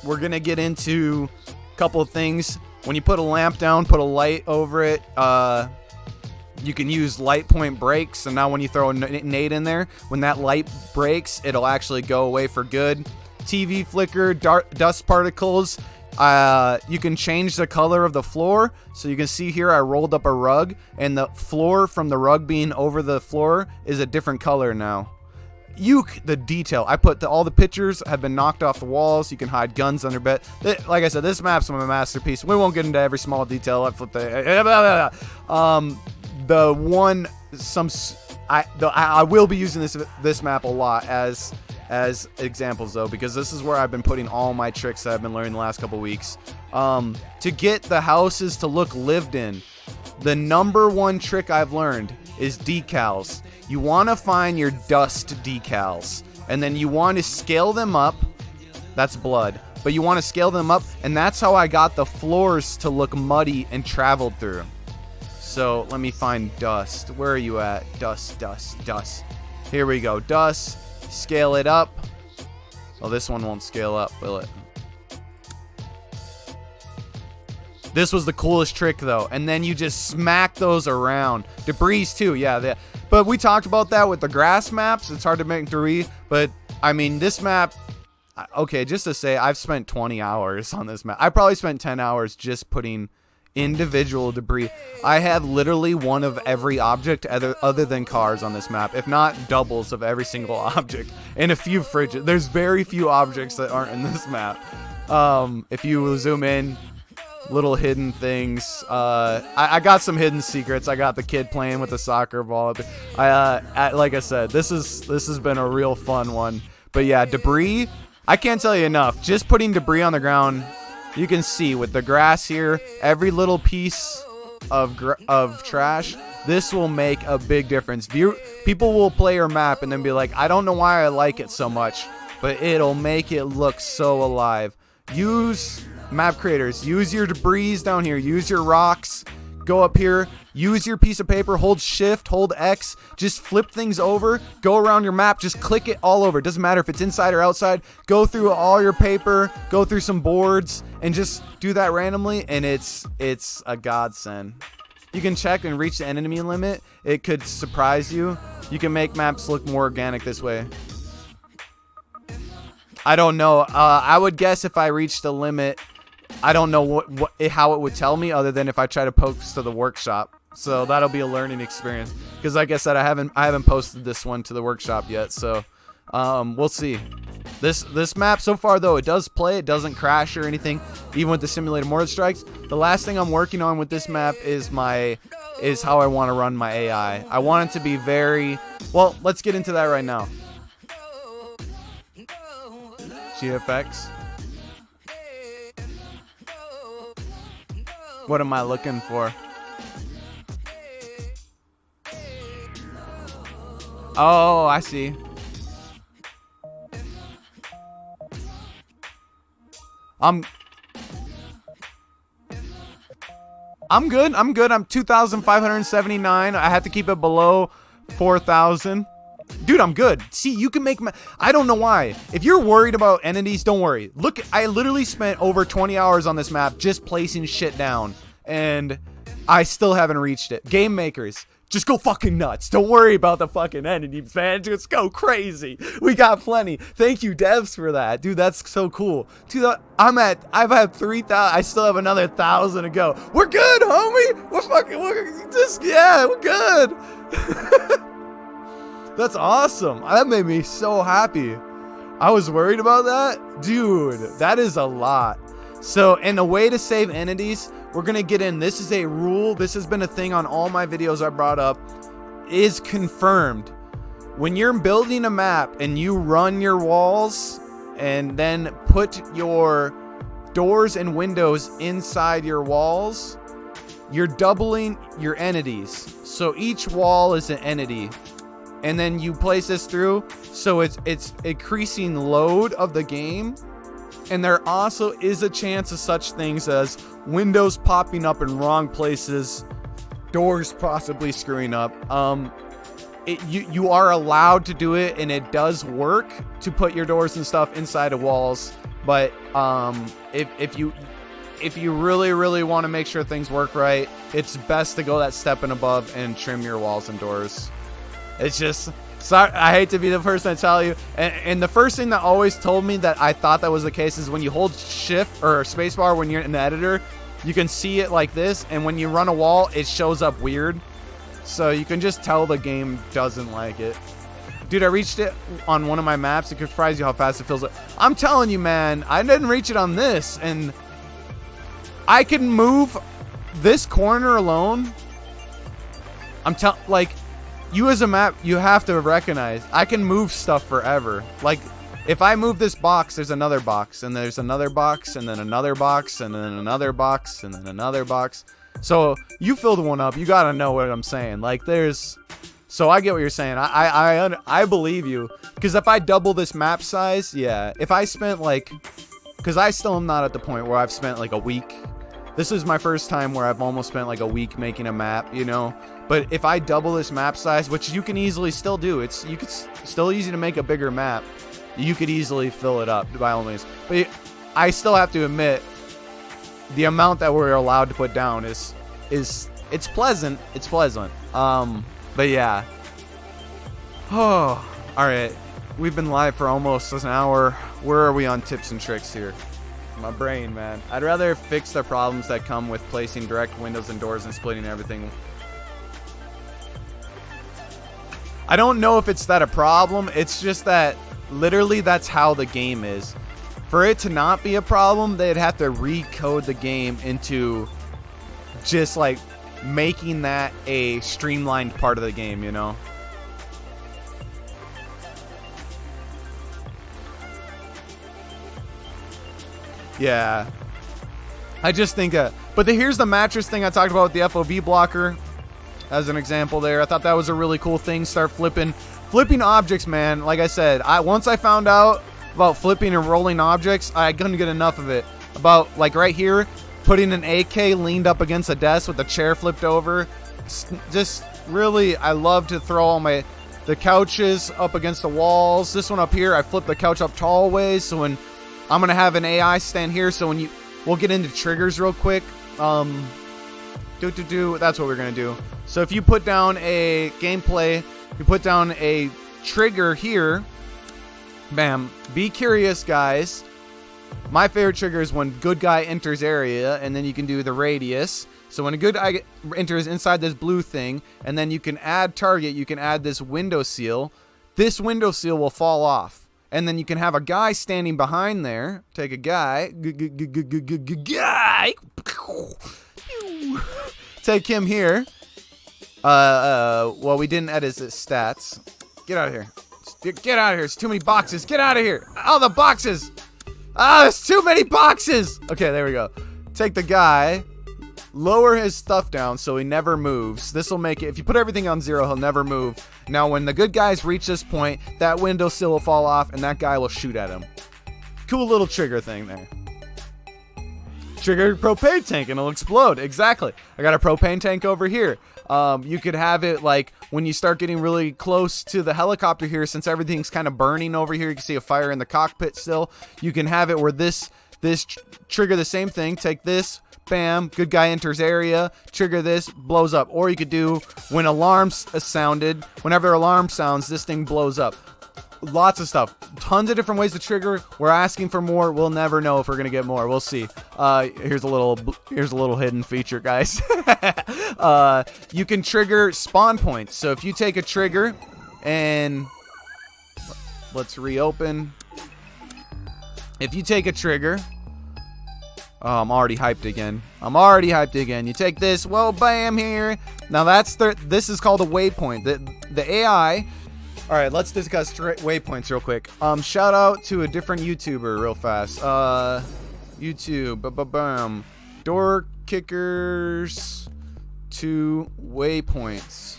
we're going to get into a couple of things. When you put a lamp down, put a light over it. You can use light point breaks, and now when you throw a nade in there, when that light breaks, it'll actually go away for good. TV flicker, dust particles. You can change the color of the floor. So you can see here I rolled up a rug, and the floor from the rug being over the floor is a different color now. The detail. I put all the pictures have been knocked off the walls. You can hide guns under bed. Like I said, this map's my masterpiece. We won't get into every small detail. I flipped I will be using this map a lot as examples though, because this is where I've been putting all my tricks that I've been learning the last couple weeks. To get the houses to look lived in, the number one trick I've learned is decals. You want to find your dust decals, and then you want to scale them up. That's blood. But you want to scale them up, and that's how I got the floors to look muddy and traveled through. So let me find dust. Where are you at? Dust. Here we go. Dust. Scale it up. Well, this one won't scale up, will it? This was the coolest trick, though. And then you just smack those around. Debris, too. Yeah. But we talked about that with the grass maps. It's hard to make debris. But, I mean, this map... Okay, just to say, I've spent 20 hours on this map. I probably spent 10 hours just putting individual debris. I have literally one of every object other than cars on this map, if not doubles of every single object, and a few fridges. There's very few objects that aren't in this map. If you zoom in, little hidden things. I got some hidden secrets. I got the kid playing with the soccer ball. Like I said, this has been a real fun one. But yeah, debris. I can't tell you enough. Just putting debris on the ground, you can see with the grass here, every little piece of trash. This will make a big difference. People will play your map and then be like, I don't know why I like it so much, but it'll make it look so alive. Use map creators. Use your debris down here. Use your rocks. Go up here. Use your piece of paper. Hold shift. Hold X. Just flip things over. Go around your map. Just click it all over. It doesn't matter if it's inside or outside. Go through all your paper. Go through some boards and just do that randomly. And it's a godsend. You can check and reach the enemy limit. It could surprise you. You can make maps look more organic this way. I don't know. I would guess if I reached the limit, I don't know how it would tell me other than if I try to post to the workshop. So that'll be a learning experience. Because like I said, I haven't posted this one to the workshop yet. So we'll see. This map so far though, it does play. It doesn't crash or anything. Even with the simulated mortar strikes. The last thing I'm working on with this map is how I want to run my AI. I want it to be very well. Let's get into that right now. GFX. What am I looking for? Oh, I see. I'm good. I'm 2,579. I have to keep it below 4,000. Dude, I'm good. See, you can make I don't know why. If you're worried about entities, don't worry. Look, I literally spent over 20 hours on this map just placing shit down. And I still haven't reached it. Game makers, just go fucking nuts. Don't worry about the fucking entities, man. Just go crazy. We got plenty. Thank you, devs, for that. Dude, that's so cool. Dude, I've had 3,000. I still have another 1,000 to go. We're good, homie. We're good. That's awesome. That made me so happy. I was worried about that. Dude, that is a lot. So, and a way to save entities, we're going to get in. This is a rule. This has been a thing on all my videos I brought up. Is confirmed. When you're building a map and you run your walls and then put your doors and windows inside your walls, you're doubling your entities. So each wall is an entity. And then you place this through, so it's increasing load of the game. And there also is a chance of such things as windows popping up in wrong places, doors possibly screwing up. You are allowed to do it, and it does work to put your doors and stuff inside of walls. But if you really want to make sure things work right, it's best to go that step and above and trim your walls and doors. It's just, sorry, I hate to be the person to tell you. And the first thing that always told me that I thought that was the case is when you hold shift or spacebar when you're in the editor, you can see it like this. And when you run a wall, it shows up weird. So you can just tell the game doesn't like it. Dude, I reached it on one of my maps. It could surprise you how fast it fills up. I'm telling you, man, I didn't reach it on this. And I can move this corner alone. You as a map, you have to recognize I can move stuff forever. Like, if I move this box, there's another box, and there's another box, and then another box, and then another box, and then another box. So you filled one up. You gotta know what I'm saying. Like, so I get what you're saying. I believe you, because if I double this map size, yeah. If I spent because I still am not at the point where I've spent like a week. This is my first time where I've almost spent like a week making a map, you know. But if I double this map size, which you can easily still do, still easy to make a bigger map. You could easily fill it up by all means. But I still have to admit, the amount that we're allowed to put down is it's pleasant. It's pleasant. But yeah. Oh, all right. We've been live for almost an hour. Where are we on tips and tricks here? My brain, man. I'd rather fix the problems that come with placing direct windows and doors and splitting everything. I don't know if it's that a problem. It's just that literally that's how the game is. For it to not be a problem, they'd have to recode the game into just like making that a streamlined part of the game, you know? Yeah. I just think, but here's the mattress thing I talked about with the FOV blocker as an example there. I thought that was a really cool thing. Start flipping objects, man. Like I said, once I found out about flipping and rolling objects, I couldn't get enough of it. About, like right here, putting an AK leaned up against a desk with the chair flipped over. Just really, I love to throw all the couches up against the walls. This one up here, I flip the couch up tall ways, so when I'm going to have an AI stand here, so when we'll get into triggers real quick. That's what we're going to do. So if you put down a gameplay, you put down a trigger here, bam, be curious, guys. My favorite trigger is when good guy enters area, and then you can do the radius. So when a good guy enters inside this blue thing, and then you can add target, you can add this window seal. This window seal will fall off. And then you can have a guy standing behind there. Take a guy. Take him here. Well, we didn't edit his stats. Get out of here. Get out of here. It's too many boxes. Get out of here. Oh, the boxes. There's too many boxes. Okay, there we go. Take the guy. Lower his stuff down so he never moves. This will make it, if you put everything on 0, he'll never move. Now, when the good guys reach this point, that window sill will fall off and that guy will shoot at him. Cool little trigger thing there. Trigger propane tank and it'll explode. Exactly. I got a propane tank over here. You could have it like when you start getting really close to the helicopter here, since everything's kind of burning over here. You can see a fire in the cockpit still. You can have it where this trigger the same thing. Take this. Bam, good guy enters area, trigger this, blows up. Or you could do when alarms sounded, whenever alarm sounds, this thing blows up. Lots of stuff. Tons of different ways to trigger. We're asking for more. We'll never know if we're going to get more. We'll see. Here's a little hidden feature, guys. You can trigger spawn points. So if you take a trigger and let's reopen. If you take a trigger, oh, I'm already hyped again. You take this, well, bam, here. Now this is called a waypoint. The AI. All right, let's discuss waypoints real quick. Shout out to a different YouTuber real fast. YouTube, bam, door kickers to waypoints.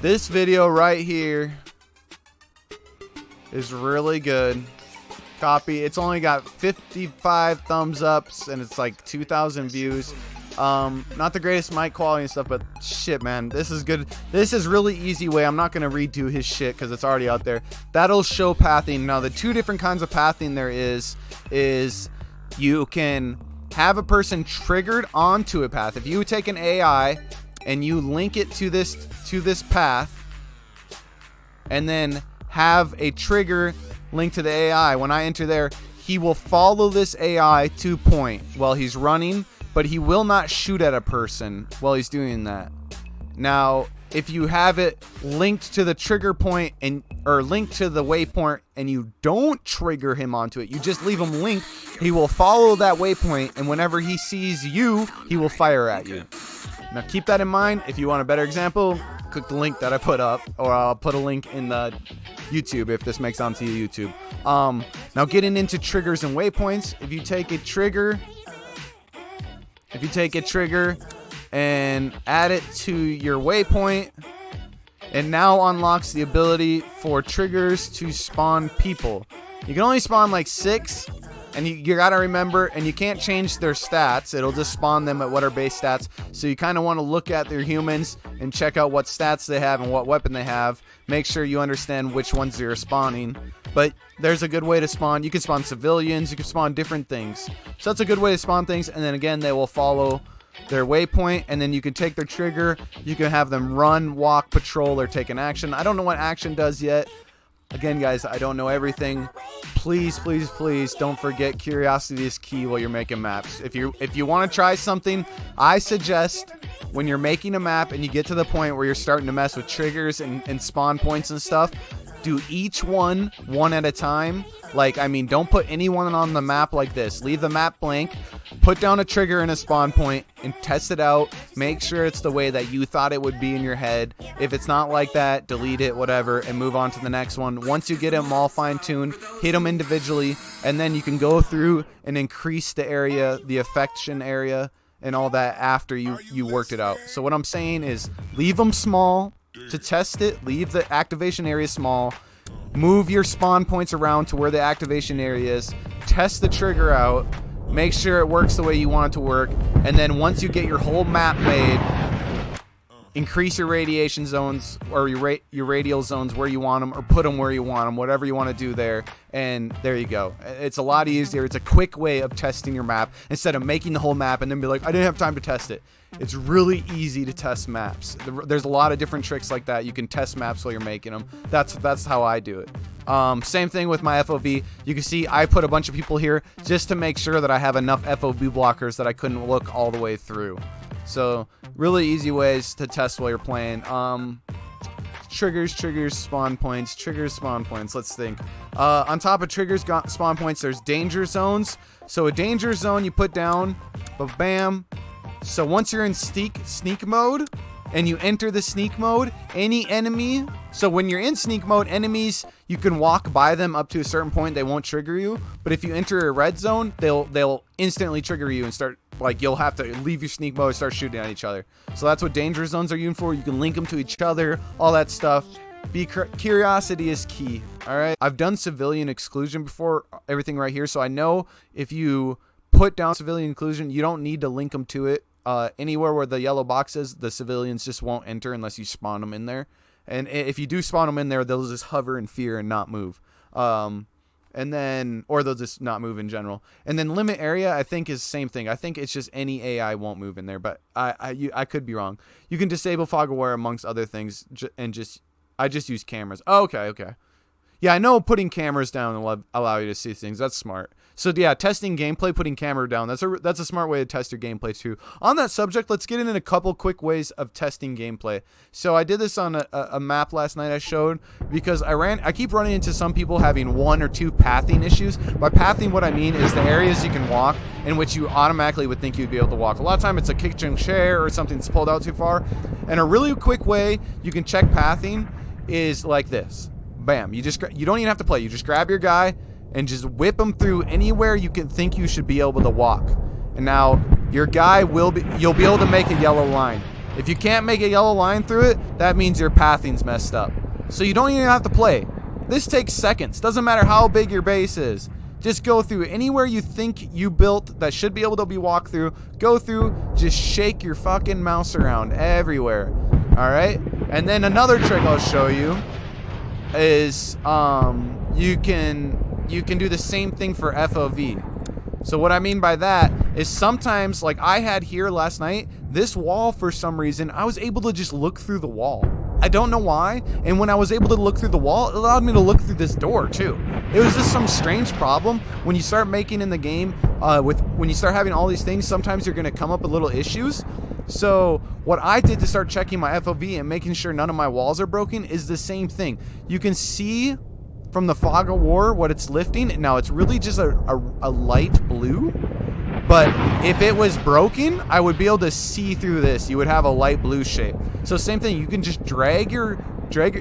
This video right here is really good. Copy. It's only got 55 thumbs ups and it's like 2,000 views. Not the greatest mic quality and stuff, but shit, man, this is good. This is really easy way. I'm not gonna redo his shit because it's already out there. That'll show pathing. Now, the two different kinds of pathing there is you can have a person triggered onto a path. If you take an AI and you link it to this path, and then have a trigger linked to the AI. When I enter there, he will follow this AI to point while he's running, but he will not shoot at a person while he's doing that. Now, if you have it linked to the trigger point or linked to the waypoint and you don't trigger him onto it, you just leave him linked, he will follow that waypoint, and whenever he sees you, he will fire at you. Now keep that in mind. If you want a better example, click the link that I put up, or I'll put a link in the YouTube if this makes onto YouTube. Now getting into triggers and waypoints, if you take a trigger and add it to your waypoint, it now unlocks the ability for triggers to spawn people. You can only spawn like 6, and you gotta remember, and you can't change their stats. It'll just spawn them at what are base stats. So you kind of want to look at their humans and check out what stats they have and what weapon they have. Make sure you understand which ones they're spawning. But there's a good way to spawn. You can spawn civilians. You can spawn different things. So that's a good way to spawn things. And then again, they will follow their waypoint, and then you can take their trigger. You can have them run, walk, patrol, or take an action. I don't know what action does yet. Again, guys, I don't know everything. Please, please, please don't forget curiosity is key while you're making maps. If you want to try something, I suggest when you're making a map and you get to the point where you're starting to mess with triggers and spawn points and stuff, do each one at a time. Like, I mean, don't put anyone on the map like this. Leave the map blank. Put down a trigger in a spawn point and test it out. Make sure it's the way that you thought it would be in your head. If it's not like that, delete it, whatever, and move on to the next one. Once you get them all fine-tuned, hit them individually, and then you can go through and increase the area, the affection area, and all that after you worked it out. So what I'm saying is leave them small to test it. Leave the activation area small. Move your spawn points around to where the activation area is. Test the trigger out. Make sure it works the way you want it to work. And then once you get your whole map made, increase your radiation zones or your radial zones where you want them, or put them where you want them, whatever you want to do there. And there you go. It's a lot easier. It's a quick way of testing your map instead of making the whole map and then be like, I didn't have time to test it. It's really easy to test maps. There's a lot of different tricks like that. You can test maps while you're making them. That's how I do it. Same thing with my FOV. You can see I put a bunch of people here just to make sure that I have enough FOV blockers that I couldn't look all the way through. So really easy ways to test while you're playing. Triggers, spawn points, spawn points. Let's think. On top of triggers, spawn points, there's danger zones. So a danger zone you put down, but bam. So once you're in sneak mode and you enter the sneak mode, any enemy, so when you're in sneak mode, enemies, you can walk by them up to a certain point, they won't trigger you. But if you enter a red zone, they'll instantly trigger you and start, like, you'll have to leave your sneak mode and start shooting at each other. So that's what danger zones are used for. You can link them to each other, all that stuff. Curiosity is key. All right. I've done civilian exclusion before, everything right here. So I know if you put down civilian inclusion, you don't need to link them to it. Anywhere where the yellow box is, the civilians just won't enter unless you spawn them in there. And if you do spawn them in there, they'll just hover in fear and not move. And then, or they'll just not move in general. And then limit area, I think, is the same thing. I think it's just any AI won't move in there, but I could be wrong. You can disable fog aware amongst other things, and I just use cameras. Oh, okay. Yeah, I know putting cameras down will allow you to see things. That's smart. So yeah, testing gameplay, putting camera down. That's a smart way to test your gameplay too. On that subject, let's get into a couple quick ways of testing gameplay. So I did this on a map last night I showed, because I keep running into some people having 1 or 2 pathing issues. By pathing, what I mean is the areas you can walk in which you automatically would think you'd be able to walk. A lot of time it's a kitchen chair or something that's pulled out too far. And a really quick way you can check pathing is like this. Bam. You don't even have to play. You just grab your guy and just whip them through anywhere you can think you should be able to walk. And now your guy you'll be able to make a yellow line. If you can't make a yellow line through it, that means your pathing's messed up. So you don't even have to play. This takes seconds. Doesn't matter how big your base is. Just go through anywhere you think you built that should be able to be walked through. Go through, just shake your fucking mouse around everywhere. All right? And then another trick I'll show you is you can do the same thing for FOV. So what I mean by that is sometimes, like I had here last night, this wall, for some reason, I was able to just look through the wall. I don't know why. And when I was able to look through the wall, it allowed me to look through this door too. It was just some strange problem. When you start making in the game, when you start having all these things, sometimes you're gonna come up with little issues. So what I did to start checking my FOV and making sure none of my walls are broken is the same thing. You can see from the fog of war what it's lifting. Now it's really just a light blue, but if it was broken, I would be able to see through this. You would have a light blue shape. So same thing, you can just drag your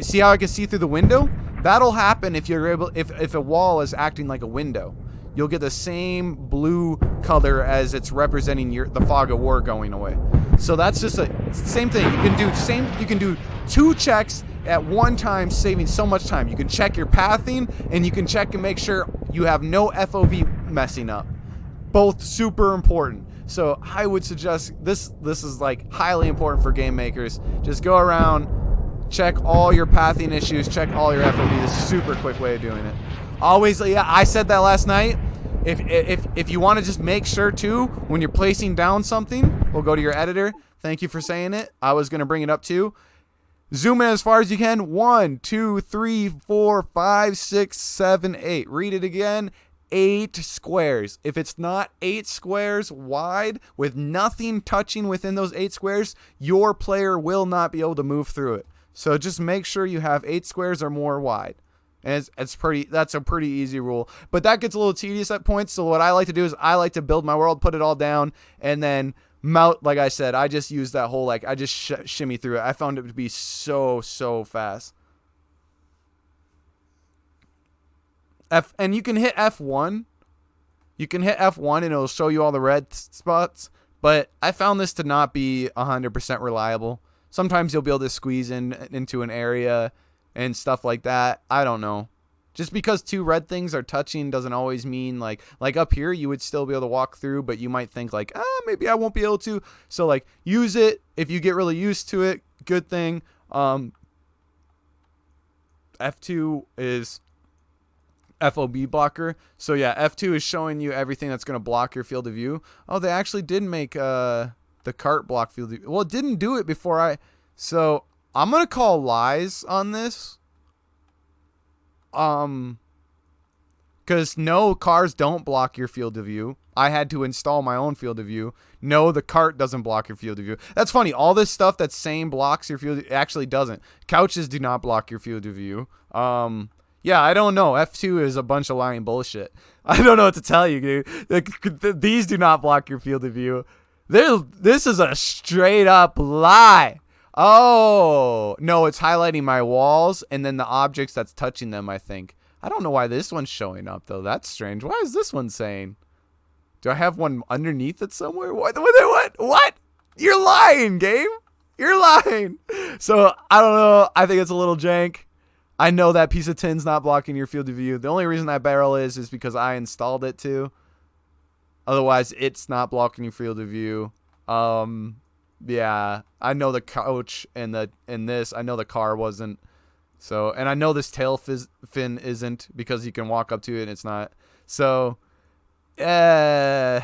see how I can see through the window? That'll happen if you're able, if a wall is acting like a window. You'll get the same blue color as it's representing the fog of war going away. So that's just same thing. You can do 2 checks at one time, saving so much time. You can check your pathing, and you can check and make sure you have no FOV messing up. Both super important. So I would suggest this is like highly important for game makers. Just go around, check all your pathing issues, check all your FOV. This is a super quick way of doing it. Always, yeah, I said that last night. If you want to just make sure too, when you're placing down something, we'll go to your editor. Thank you for saying it. I was going to bring it up too. Zoom in as far as you can. 1, 2, 3, 4, 5, 6, 7, 8. Read it again. 8 squares. If it's not 8 squares wide with nothing touching within those 8 squares, your player will not be able to move through it. So just make sure you have 8 squares or more wide. And that's a pretty easy rule. But that gets a little tedious at points. So what I like to do is I like to build my world, put it all down, and then mount. Like I said, I just use that whole, like, I just shimmy through it. I found it to be so fast. And you can hit F1. You can hit F1 and it'll show you all the red spots. But I found this to not be 100% reliable. Sometimes you'll be able to squeeze into an area and stuff like that. I don't know. Just because 2 red things are touching doesn't always mean, like up here you would still be able to walk through, but you might think like, maybe I won't be able to. So like use it if you get really used to it. Good thing. F2 is FOB blocker. So yeah, F2 is showing you everything that's going to block your field of view. Oh, they actually did make the cart block field of view. Well, it didn't do it before so I'm going to call lies on this. Because no, cars don't block your field of view. I had to install my own field of view. No, the cart doesn't block your field of view. That's funny. All this stuff that's saying blocks your field of view actually doesn't. Couches do not block your field of view. Yeah, I don't know. F2 is a bunch of lying bullshit. I don't know what to tell you, dude. These do not block your field of view. This is a straight up lie. Oh, no, it's highlighting my walls and then the objects that's touching them, I think. I don't know why this one's showing up, though. That's strange. Why is this one saying? Do I have one underneath it somewhere? What? You're lying, game. You're lying. So, I don't know. I think it's a little jank. I know that piece of tin's not blocking your field of view. The only reason that barrel is because I installed it too. Otherwise, it's not blocking your field of view. Yeah, I know the couch and this. I know the car wasn't. So, and I know this tail fin isn't because you can walk up to it and it's not. So, I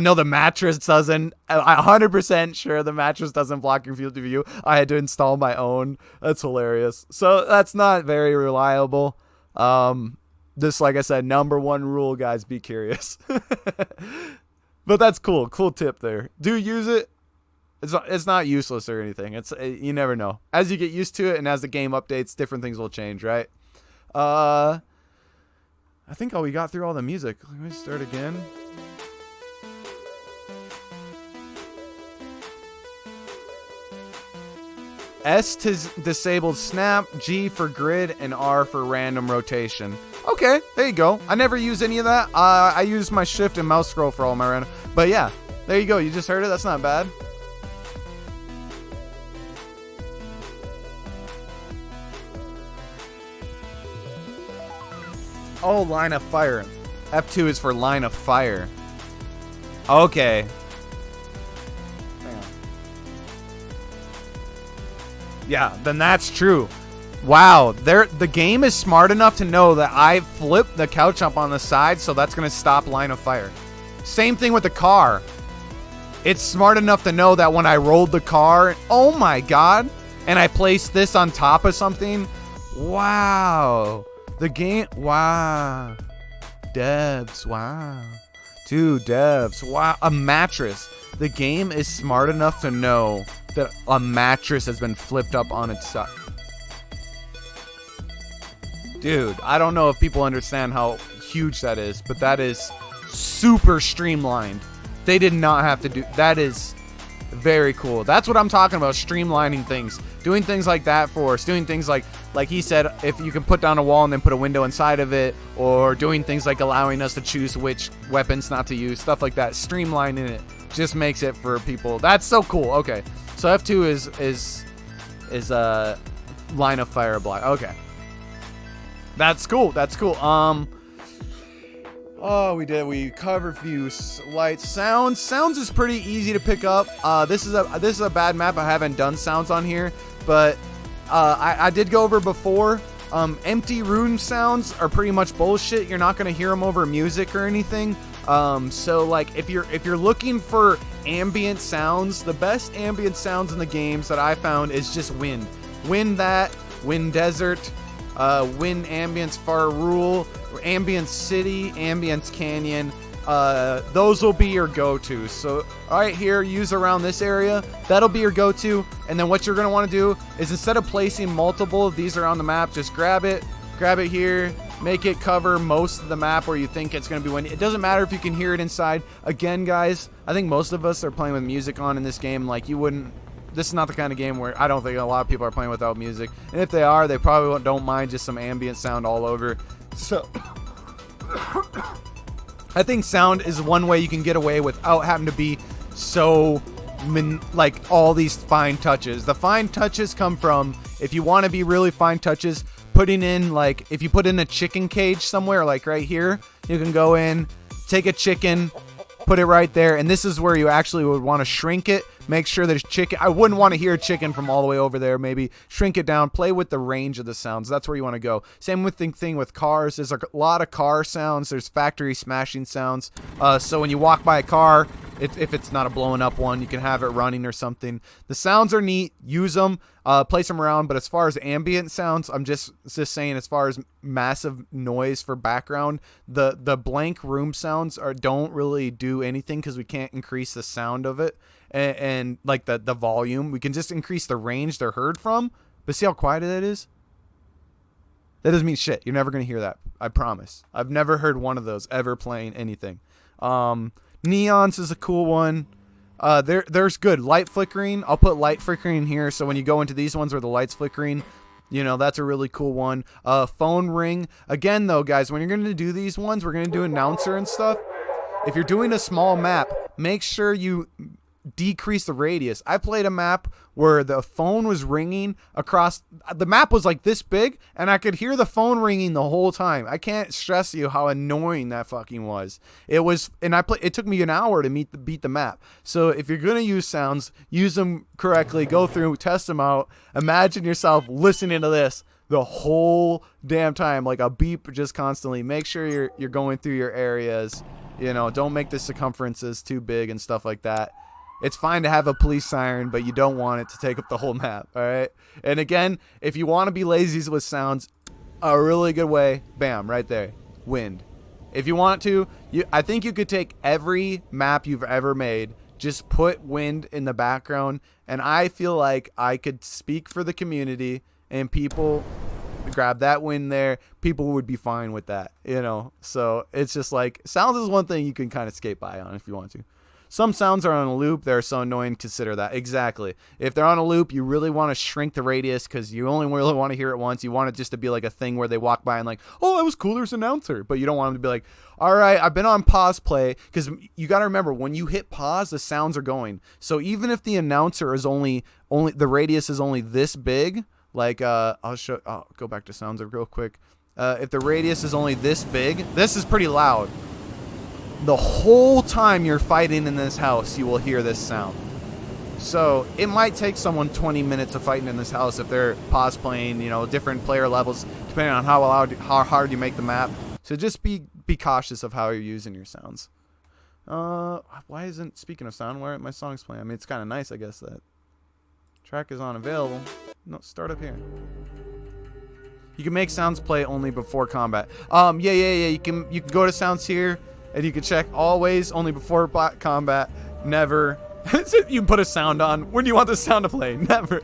know the mattress doesn't. I'm 100% sure the mattress doesn't block your field of view. I had to install my own. That's hilarious. So that's not very reliable. This, like I said, number 1 rule, guys, be curious. But that's cool. Cool tip there. Do use it. It's not useless or anything. You never know. As you get used to it and as the game updates, different things will change, right? I think we got through all the music. Let me start again. S to disabled snap, G for grid, and R for random rotation. Okay, there you go. I never use any of that. I use my shift and mouse scroll for all my random. But yeah, there you go. You just heard it. That's not bad. Oh, line of fire. F2 is for line of fire. Okay. Yeah, then that's true. Wow, the game is smart enough to know that I flipped the couch up on the side, so that's going to stop line of fire. Same thing with the car. It's smart enough to know that when I rolled the car, oh my god, and I placed this on top of something. Wow. The game, wow. Devs, wow. Dude, devs, wow. A mattress. The game is smart enough to know that a mattress has been flipped up on its side. Dude, I don't know if people understand how huge that is, but that is super streamlined. They did not have to do that. Is very cool. That's what I'm talking about, streamlining things. Doing things like that for us. Doing things like he said, if you can put down a wall and then put a window inside of it, or doing things like allowing us to choose which weapons not to use, stuff like that. Streamlining it just makes it for people. That's so cool. Okay. So F2 is a line of fire block. Okay. That's cool. That's cool. Oh, we covered views, lights, sounds. Sounds is pretty easy to pick up. This is a bad map. I haven't done sounds on here, but I did go over before. Empty room sounds are pretty much bullshit. You're not gonna hear them over music or anything. So like if you're looking for ambient sounds, the best ambient sounds in the games that I found is just wind desert, wind ambience far rule, ambience city, ambience canyon. Those will be your go-to. So right here, use around this area, that'll be your go-to. And then what you're going to want to do is, instead of placing multiple of these around the map, just grab it, grab it here, make it cover most of the map where you think it's going to be windy. It doesn't matter if you can hear it inside. Again, guys, I think most of us are playing with music on in this game. Like, you wouldn't, this is not the kind of game where I don't think a lot of people are playing without music. And if they are, they probably don't mind just some ambient sound all over. So I think sound is one way you can get away without having to be so like all these fine touches. The fine touches come from, if you want to be really fine touches, putting in, like, if you put in a chicken cage somewhere, like right here, you can go in, take a chicken, put it right there, and this is where you actually would want to shrink it. Make sure there's chicken. I wouldn't want to hear chicken from all the way over there. Maybe shrink it down, play with the range of the sounds. That's where you want to go. Same with the thing with cars. There's a lot of car sounds. There's factory smashing sounds. So when you walk by a car, if it's not a blowing up one, you can have it running or something. The sounds are neat. Use them. Place them around. But as far as ambient sounds, I'm just saying, as far as massive noise for background, the blank room sounds don't really do anything because we can't increase the sound of it. And like the volume, we can just increase the range they're heard from. But see how quiet that is? That doesn't mean shit. You're never going to hear that. I promise. I've never heard one of those ever playing anything. Neons is a cool one. There's good light flickering. I'll put light flickering here. So when you go into these ones where the light's flickering, you know, that's a really cool one. Phone ring. Again, though, guys, when you're going to do these ones, we're going to do announcer and stuff. If you're doing a small map, make sure you decrease the radius. I played a map where the phone was ringing across, the map was like this big, and I could hear the phone ringing the whole time. I can't stress you how annoying that fucking was. It was, and it took me an hour to beat the map. So if you're gonna use sounds, use them correctly, go through, test them out. Imagine yourself listening to this the whole damn time, like a beep just constantly. Make sure you're going through your areas. You know, don't make the circumferences too big and stuff like that. It's fine to have a police siren, but you don't want it to take up the whole map, all right? And again, if you want to be lazy with sounds, a really good way, bam, right there, wind. If you want to, I think you could take every map you've ever made, just put wind in the background, and I feel like I could speak for the community, and people grab that wind there, people would be fine with that, you know? So it's just like, sounds is one thing you can kind of skate by on if you want to. Some sounds are on a loop. They're so annoying. Consider that. Exactly. If they're on a loop, you really want to shrink the radius because you only really want to hear it once. You want it just to be like a thing where they walk by and like, oh, that was cool. There's an announcer. But you don't want them to be like, all right, I've been on pause play. Because you got to remember, when you hit pause, the sounds are going. So even if the announcer is only the radius is only this big, like I'll go back to sounds real quick. If the radius is only this big, this is pretty loud. The whole time you're fighting in this house, you will hear this sound. So it might take someone 20 minutes of fighting in this house if they're pause playing, you know, different player levels, depending on how hard you make the map. So just be cautious of how you're using your sounds. Why isn't, speaking of sound, where are my songs playing? I mean, it's kind of nice, I guess, that track is unavailable. No, start up here. You can make sounds play only before combat. Yeah. You can go to sounds here. And you can check always, only before combat, never. You can put a sound on. When do you want the sound to play? Never.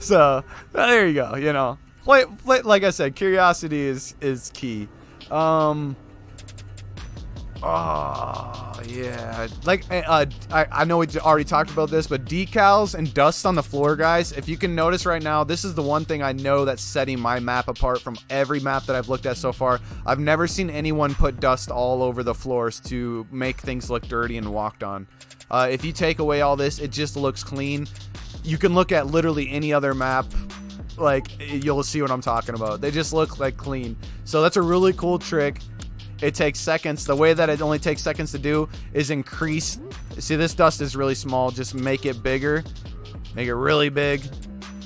So, there you go, you know. Play, like I said, curiosity is key. Oh, yeah. Like, I know we already talked about this, but decals and dust on the floor, guys. If you can notice right now, this is the one thing I know that's setting my map apart from every map that I've looked at so far. I've never seen anyone put dust all over the floors to make things look dirty and walked on. If you take away all this, it just looks clean. You can look at literally any other map, like, you'll see what I'm talking about. They just look like clean. So that's a really cool trick. It takes seconds. The way that it only takes seconds to do is increase. See, this dust is really small. Just make it bigger. Make it really big.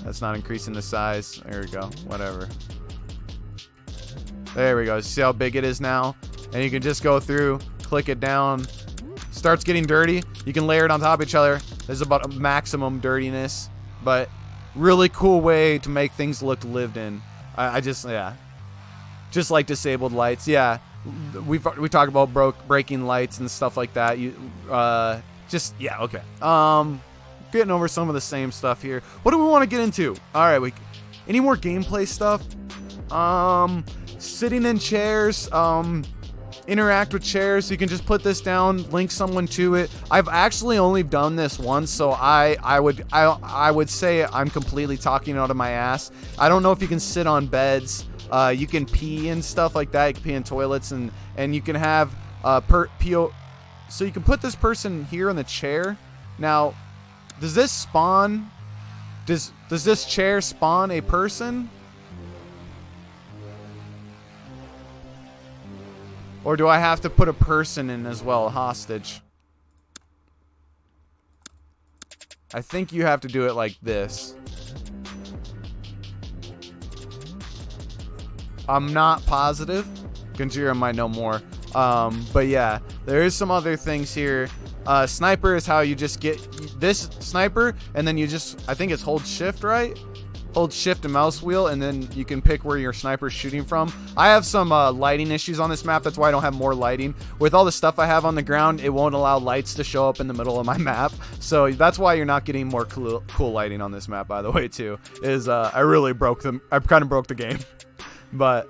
That's not increasing the size. There we go. Whatever. There we go. See how big it is now? And you can just go through, click it down. Starts getting dirty. You can layer it on top of each other. There's about a maximum dirtiness. But really cool way to make things look lived in. I just, yeah. Just like disabled lights. Yeah. We talk about breaking lights and stuff like that. Yeah, okay. getting over some of the same stuff here. What do we want to get into? All right, any more gameplay stuff? Sitting in chairs, interact with chairs. You can just put this down, link someone to it. I've actually only done this once, so I would say I'm completely talking out of my ass. I don't know if you can sit on beds. You can pee and stuff like that. You can pee in toilets, and you can have so you can put this person here in the chair. Now, does this spawn? Does this chair spawn a person? Or do I have to put a person in as well, a hostage? I think you have to do it like this. I'm not positive. Ganjira might know more. But yeah, there is some other things here. Sniper is how you just get this sniper, and then you just, I think it's hold shift, right? Hold shift and mouse wheel, and then you can pick where your sniper's shooting from. I have some lighting issues on this map. That's why I don't have more lighting. With all the stuff I have on the ground, it won't allow lights to show up in the middle of my map. So that's why you're not getting more cool lighting on this map, by the way, too. I really broke them. I kind of broke the game. But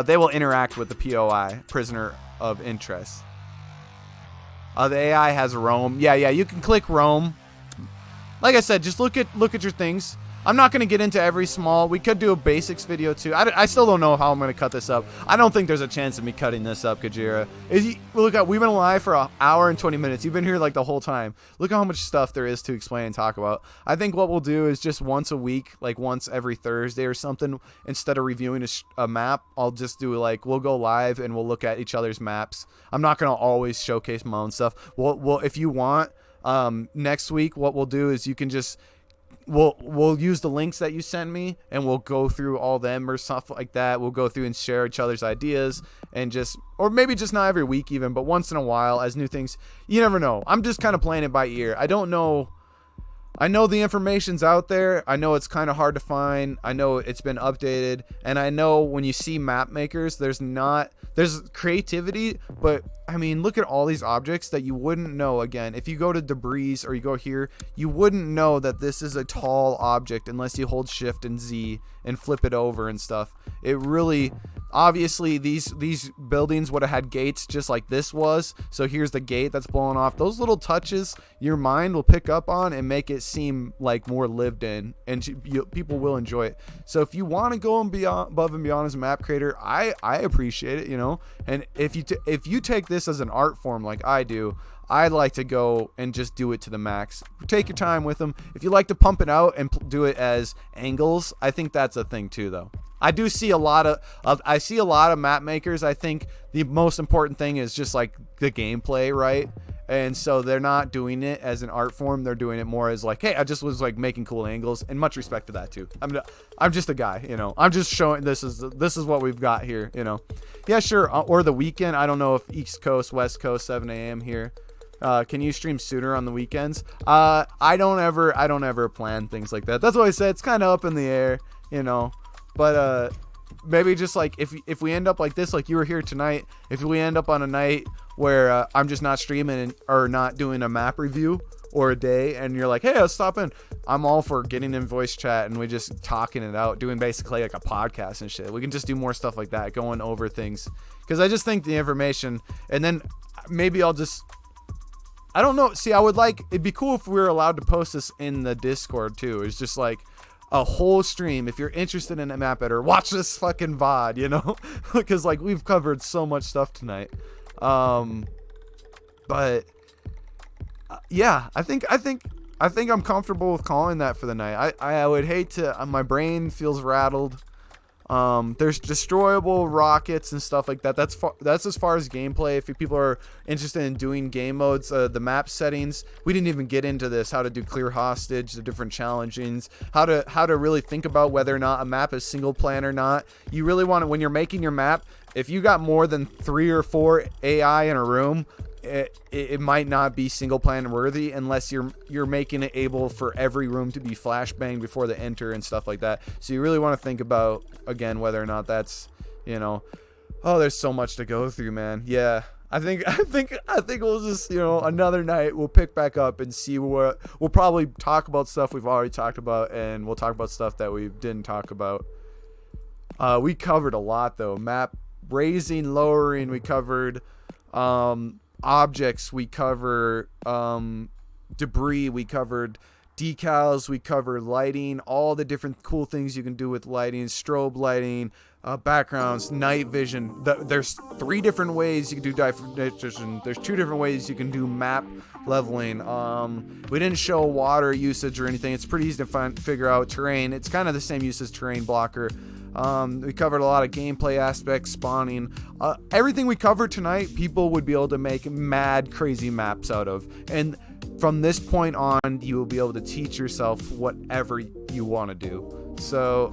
they will interact with the POI, prisoner of interest. The AI has roam. Yeah, you can click roam. Like I said, just look at your things. I'm not going to get into every small. We could do a basics video too. I still don't know how I'm going to cut this up. I don't think there's a chance of me cutting this up, Kajira. Look at, we've been live for an hour and 20 minutes. You've been here like the whole time. Look at how much stuff there is to explain and talk about. I think what we'll do is just once a week, like once every Thursday or something, instead of reviewing a map, I'll just do like, we'll go live and we'll look at each other's maps. I'm not going to always showcase my own stuff. Well, if you want, next week, what we'll do is you can just, we'll use the links that you send me, and we'll go through all them or stuff like that. We'll go through and share each other's ideas, and just, or maybe just not every week even, but once in a while as new things. You never know. I'm just kind of playing it by ear. I don't know. I know the information's out there. I know it's kind of hard to find. I know it's been updated, and I know when you see map makers, there's creativity, but I mean, look at all these objects that you wouldn't know. Again, if you go to debris or you go here, you wouldn't know that this is a tall object unless you hold shift and Z and flip it over and stuff. It really, obviously these buildings would have had gates just like this was. So here's the gate that's blowing off. Those little touches your mind will pick up on and make it seem like more lived in, and people will enjoy it. So if you want to go above and beyond as a map creator, I appreciate it, you know. And if you take this as an art form like I do, I like to go and just do it to the max. Take your time with them. If you like to pump it out and do it as angles, I think that's a thing too, though. I do see a lot of map makers. I think the most important thing is just like the gameplay, right? And so they're not doing it as an art form. They're doing it more as like, hey, I just was like making cool angles, and much respect to that too. I'm just a guy, you know. I'm just showing this is what we've got here, you know. Yeah, sure. Or the weekend. I don't know if East Coast, West Coast, 7 a.m. here. Can you stream sooner on the weekends? I don't ever plan things like that. That's why I said it's kind of up in the air, you know. But maybe just like if we end up like this, like you were here tonight, if we end up on a night where I'm just not streaming or not doing a map review or a day, and you're like, hey, let's stop in, I'm all for getting in voice chat and we just talking it out, doing basically like a podcast and shit. We can just do more stuff like that, going over things, because I just think the information, and then maybe I'll just, I don't know. See, it'd be cool if we were allowed to post this in the Discord too. It's just like a whole stream. If you're interested in a map editor, watch this fucking VOD, you know, because like we've covered so much stuff tonight. But yeah, I think I'm comfortable with calling that for the night. I would hate to, my brain feels rattled. There's destroyable rockets and stuff like that. That's as far as gameplay. If people are interested in doing game modes, the map settings, we didn't even get into this, how to do clear hostage, the different challengings, how to really think about whether or not a map is single plan or not. You really want to, when you're making your map, if you got more than 3 or 4 AI in a room, it might not be single plan worthy unless you're making it able for every room to be flashbang before they enter and stuff like that. So you really want to think about, again, whether or not that's, you know, oh, there's so much to go through, man. Yeah, I think we'll just, another night we'll pick back up and see what we'll probably talk about stuff we've already talked about, and we'll talk about stuff that we didn't talk about. We covered a lot though. Map raising, lowering, we covered objects, we cover debris, we covered decals, we covered lighting, all the different cool things you can do with lighting, strobe lighting, backgrounds, night vision. There's 3 different ways you can do definition. There's 2 different ways you can do map leveling. We didn't show water usage or anything. It's pretty easy to figure out. Terrain, it's kind of the same use as terrain blocker. We covered a lot of gameplay aspects, spawning. Everything we covered tonight, people would be able to make mad crazy maps out of. And from this point on, you will be able to teach yourself whatever you want to do. So,